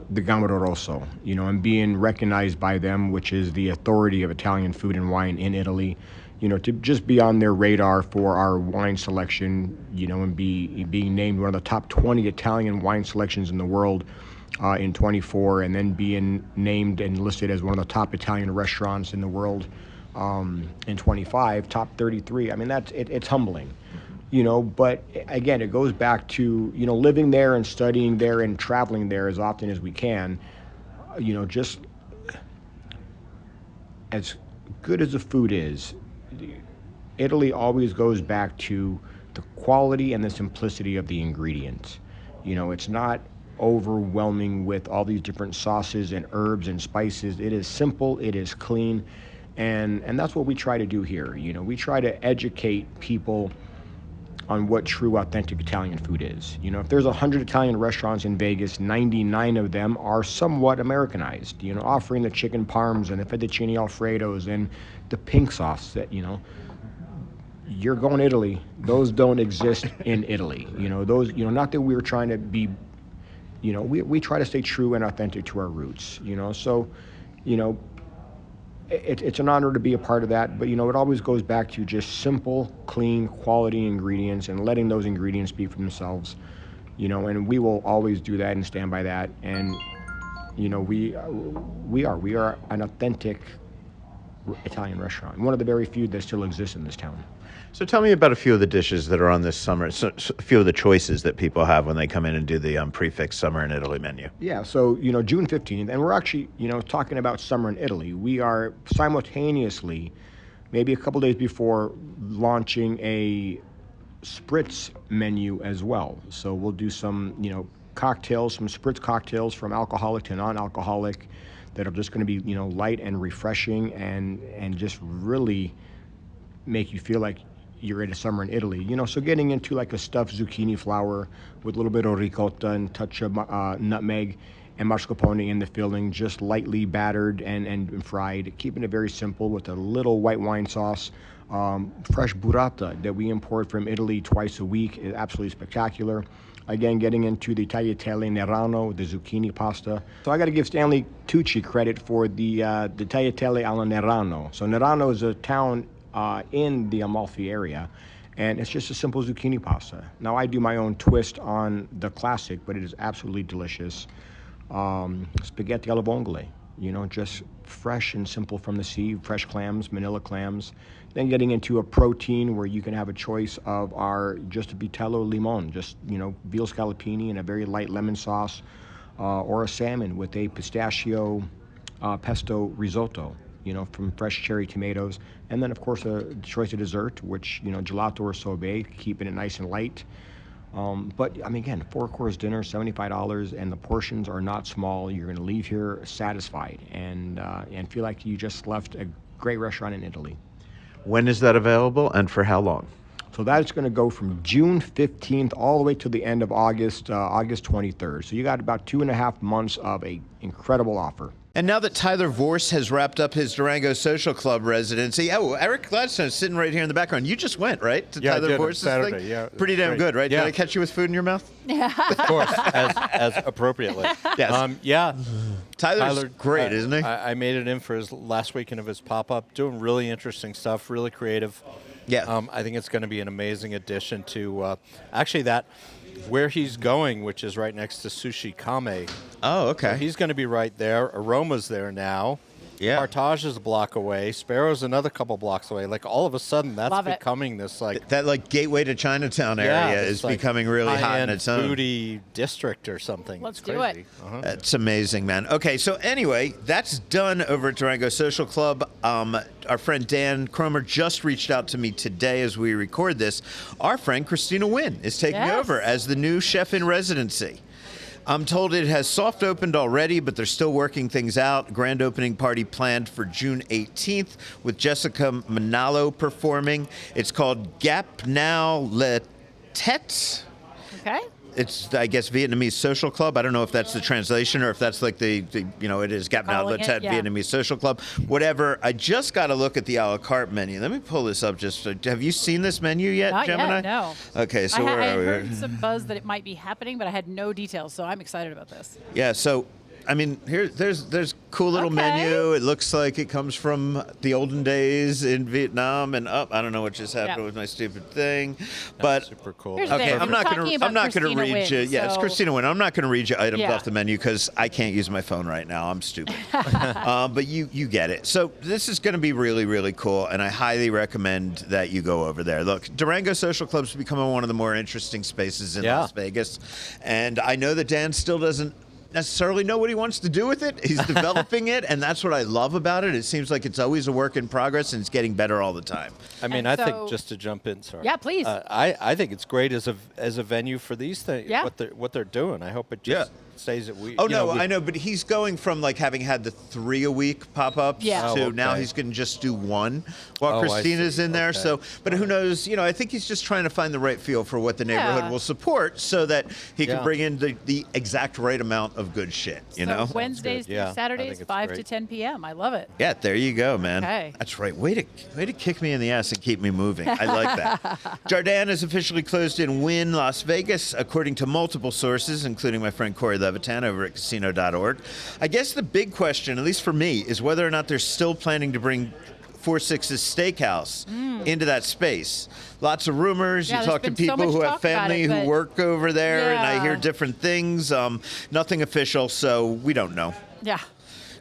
the Gambero Rosso, and being recognized by them, which is the authority of Italian food and wine in Italy, to just be on their radar for our wine selection, and being named one of the top 20 Italian wine selections in the world in 24, and then being named and listed as one of the top Italian restaurants in the world in 25, top 33. I mean, it's humbling. But again, it goes back to, living there and studying there and traveling there as often as we can, just as good as the food is, Italy always goes back to the quality and the simplicity of the ingredients. It's not overwhelming with all these different sauces and herbs and spices. It is simple, it is clean, and that's what we try to do here. We try to educate people on what true, authentic Italian food is. If there's 100 Italian restaurants in Vegas, 99 of them are somewhat Americanized, offering the chicken parms and the fettuccine alfredos and the pink sauce that, you're going to Italy. Those don't exist in Italy. Not that we're trying to be, we try to stay true and authentic to our roots, so, it's an honor to be a part of that, but it always goes back to just simple, clean, quality ingredients and letting those ingredients speak for themselves, and we will always do that and stand by that. And we are an authentic Italian restaurant, one of the very few that still exists in this town. So tell me about a few of the dishes that are on this summer, so a few of the choices that people have when they come in and do the prefix Summer in Italy menu. Yeah, so, June 15th, and we're actually, talking about Summer in Italy. We are simultaneously, maybe a couple days before, launching a spritz menu as well. So we'll do some, cocktails, some spritz cocktails from alcoholic to non-alcoholic that are just going to be, light and refreshing and just really make you feel like you're in a summer in Italy. So getting into like a stuffed zucchini flour with a little bit of ricotta and touch of nutmeg and mascarpone in the filling, just lightly battered and fried, keeping it very simple with a little white wine sauce. Fresh burrata that we import from Italy twice a week is absolutely spectacular. Again, getting into the tagliatelle Nerano, the zucchini pasta. So I got to give Stanley Tucci credit for the tagliatelle alla Nerano. So Nerano is a town in the Amalfi area, and it's just a simple zucchini pasta. Now I do my own twist on the classic, but it is absolutely delicious. Spaghetti alla vongole, just fresh and simple from the sea, fresh clams, manila clams. Then getting into a protein where you can have a choice of our just a vitello limon, just, veal scallopini and a very light lemon sauce, or a salmon with a pistachio pesto risotto, from fresh cherry tomatoes. And then, of course, a choice of dessert, which, gelato or sorbet, keeping it nice and light. But, again, 4-course dinner, $75, and the portions are not small. You're going to leave here satisfied and feel like you just left a great restaurant in Italy. When is that available, and for how long? So that's going to go from June 15th all the way to the end of August, August 23rd. So you got about 2.5 months of a incredible offer. And now that Tyler Vorse has wrapped up his Durango Social Club residency, Eric Gladstone is sitting right here in the background. You just went, right, to Tyler Vorse's Saturday, thing? Yeah, pretty damn good, right? Yeah. Did I catch you with food in your mouth? Of course, as appropriately. Yes. Tyler's great, isn't he? I made it in for his last weekend of his pop-up, doing really interesting stuff, really creative. Yeah. I think it's going to be an amazing addition to actually that where he's going, which is right next to Sushi Kame. Oh, okay. So he's going to be right there. Aroma's there now. Yeah. Partage is a block away. Sparrow's another couple blocks away. Like all of a sudden, that's Love it. becoming this like That like gateway to Chinatown area this, is like, becoming really hot in high-end its own. foodie district or something. Let's It's do crazy. it. That's amazing, man. Okay, so anyway, that's done over at Durango Social Club. Our friend Dan Cromer just reached out to me today as we record this. Our friend Christina Wynn is taking Yes. over as the new chef in residency. I'm told it has soft opened already, but they're still working things out. Grand opening party planned for June 18th with Jessica Manalo performing. It's called Gap Now Le Tete. Okay. It's, I guess, Vietnamese social club. I don't know if that's the translation or if that's like the it is Gap Now Le Calling it, Tete yeah. Vietnamese social club. Whatever. I just got to look at the a la carte menu. Let me pull this up. Have you seen this menu yet, Not Gemini? yet, no. Okay, so I where are we? heard some buzz that it might be happening, but I had no details, so I'm excited about this. Yeah, so I mean, there's cool little Okay. menu. It looks like it comes from the olden days in Vietnam and up. I don't know what just happened Yeah. with my stupid thing, but Super cool. Here's the okay, thing, I'm we're not talking gonna about I'm not gonna Christina read you. Wynn, Yeah, it's so- Christina Wynn. I'm not gonna read you items Yeah. off the menu because I can't use my phone right now. I'm stupid. But you get it. So this is going to be really, really cool, and I highly recommend that you go over there. Look, Durango Social Club's becoming one of the more interesting spaces in Yeah. Las Vegas, and I know that Dan still doesn't necessarily know what he wants to do with it. He's developing it, and that's what I love about it. It seems like it's always a work in progress, and it's getting better all the time. I mean, And I so- think just to jump in, sorry. Yeah, please. I think it's great as a venue for these things. Yeah. What they're doing. I hope it just stays at we. Oh you know, no, we- I know, but he's going from like having had the 3 a week pop-ups Yeah. to Oh, now okay. he's going to just do one while Oh, I Christina's see. in there. Okay. So, but who knows? I think he's just trying to find the right feel for what the neighborhood Yeah. will support, so that he can Yeah. bring in the exact right amount of good shit. You So know? Wednesdays good. Yeah, I through Saturdays, think it's 5 to great. 10 p.m. I love it. Yeah, there you go, man. Okay. That's right. Way to kick me in the ass and keep me moving. I like that. Jardin is officially closed in Wynn, Las Vegas, according to multiple sources, including my friend Corey Levitan over at casino.org. I guess the big question, at least for me, is whether or not they're still planning to bring 4-6's Steakhouse into that space. Lots of rumors. Yeah, You there's talk to been so people much who have talk about family it, who but- work over there, and I hear Yeah. different things. Nothing official, so we don't know. Yeah.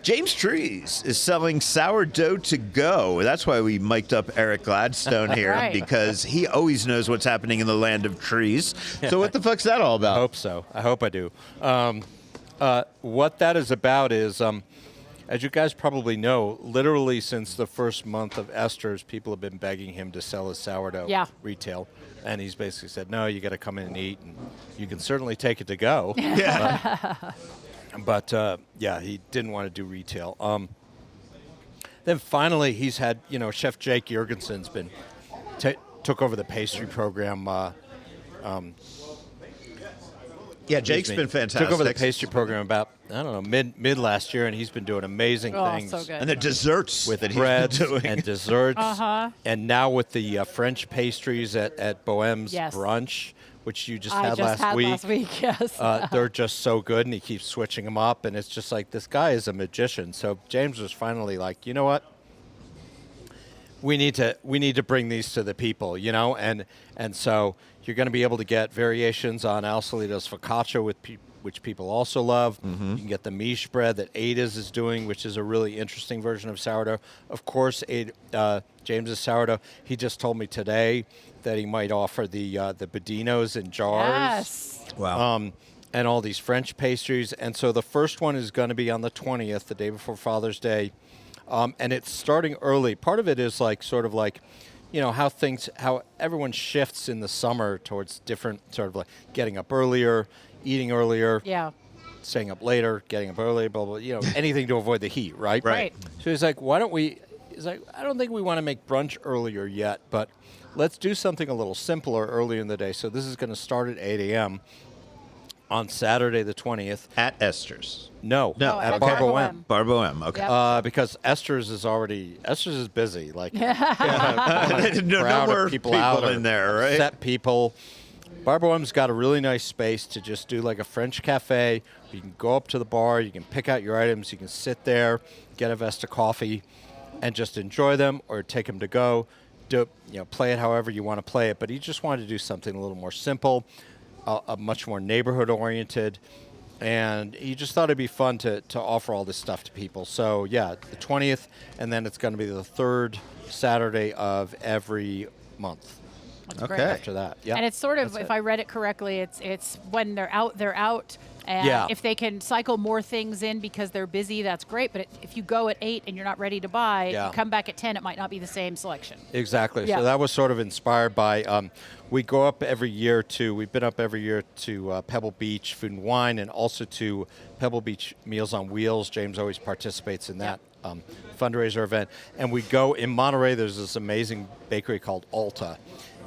James Trees is selling sourdough to go. That's why we mic'd up Eric Gladstone here, Right. because he always knows what's happening in the land of trees. So what the fuck's that all I about? hope so. I hope I do. What that is about is, as you guys probably know, literally since the first month of Esther's, people have been begging him to sell his sourdough Yeah. retail. And he's basically said, no, you got to come in and eat, and you can certainly take it to go. But yeah, he didn't want to do retail. Then finally, he's had, Chef Jake Jurgensen's been took over the pastry program. Yeah, Jake's Excuse me, been fantastic. Took over the pastry program about, I don't know, mid last year, and he's been doing amazing Oh, things so good. And the desserts with that breads he's been doing. and desserts. Uh-huh. And now with the French pastries at Bohem's Yes. Brunch, which you just I had just last week. last week, yes. They're just so good, and he keeps switching them up, and it's just like, this guy is a magician. So James was finally like, you know what? We need to bring these to the people, and so you're going to be able to get variations on Al Solito's focaccia, which people also love. Mm-hmm. You can get the miche bread that Ada's is doing, which is a really interesting version of sourdough. Of course, James's sourdough. He just told me today that he might offer the Bodinos in jars. Yes. Wow. And all these French pastries. And so the first one is going to be on the 20th, the day before Father's Day. And it's starting early. Part of it is how everyone shifts in the summer towards different sort of like getting up earlier, eating earlier, Yeah. staying up later, getting up early, blah, blah, anything to avoid the heat, right? Right. So he's like, I don't think we want to make brunch earlier yet, but let's do something a little simpler early in the day. So this is going to start at 8 a.m. on Saturday the 20th. At Esther's. No, No, at at Bar Bar Bohem. Bohem. Barboem. Okay. Yep. Because Esther's is busy. Like, No crowd more of people out or in there, right? Set people. Bar Bohem's got a really nice space to just do like a French cafe. You can go up to the bar, you can pick out your items, you can sit there, get a Vesta coffee, and just enjoy them, or take them to go. Play it however you want to play it. But he just wanted to do something a little more simple, much more neighborhood oriented. And he just thought it'd be fun to offer all this stuff to people. So yeah, the 20th, and then it's going to be the third Saturday of every month. That's Okay. great. After that, yeah. And it's sort of, That's if it. I read it correctly, it's when they're out, they're out. And Yeah. if they can cycle more things in because they're busy, that's great. But if you go at 8 and you're not ready to buy, Yeah. you come back at 10, it might not be the same selection. Exactly. Yeah. So that was sort of inspired by. We go up every year to. We've been up every year to Pebble Beach Food and Wine, and also to Pebble Beach Meals on Wheels. James always participates in that fundraiser event. And we go in Monterey. There's this amazing bakery called Alta,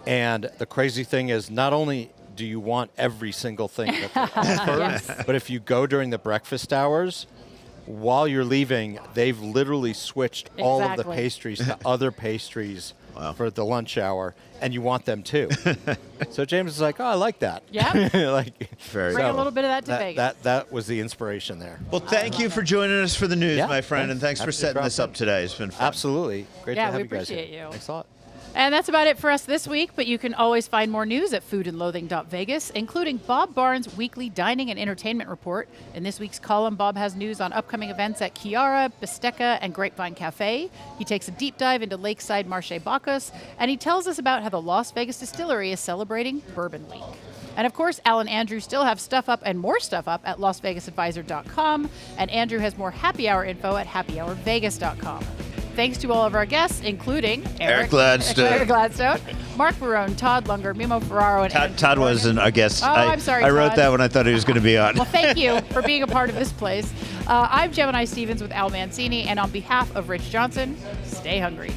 and the crazy thing is, not only do you want every single thing that they offer, Yes. but if you go during the breakfast hours, while you're leaving, they've literally switched all of the Exactly. pastries to other pastries for the lunch hour, and you want them too. So James is like, oh, I like that. Yeah. Like, Very Bring a cool. little bit of that to Vegas. that was the inspiration there. Well, thank you for joining us for the news, Yeah, my friend, thanks. and thanks for Happy to setting drop this up in. today. It's been fun. Absolutely. Great Yeah, to have we you guys appreciate here. you. Thanks a lot. And that's about it for us this week, but you can always find more news at foodandloathing.vegas, including Bob Barnes' weekly dining and entertainment report. In this week's column, Bob has news on upcoming events at Chiara, Bisteca, and Grapevine Cafe. He takes a deep dive into Lakeside Marché Bacchus, and he tells us about how the Las Vegas Distillery is celebrating Bourbon Week. And of course, Al and Andrew still have stuff up and more stuff up at LasVegasAdvisor.com, and Andrew has more happy hour info at happyhourvegas.com. Thanks to all of our guests, including Eric Gladstone. Eric Gladstone, Marc Marrone, Todd Lunger, Mimmo Ferraro, and Andrew Todd Morgan. wasn't our guest. Oh, I'm sorry, I wrote Todd. that when I thought he was going to be on. Well, thank you for being a part of this place. I'm Gemini Stevens with Al Mancini, and on behalf of Rich Johnson, stay hungry.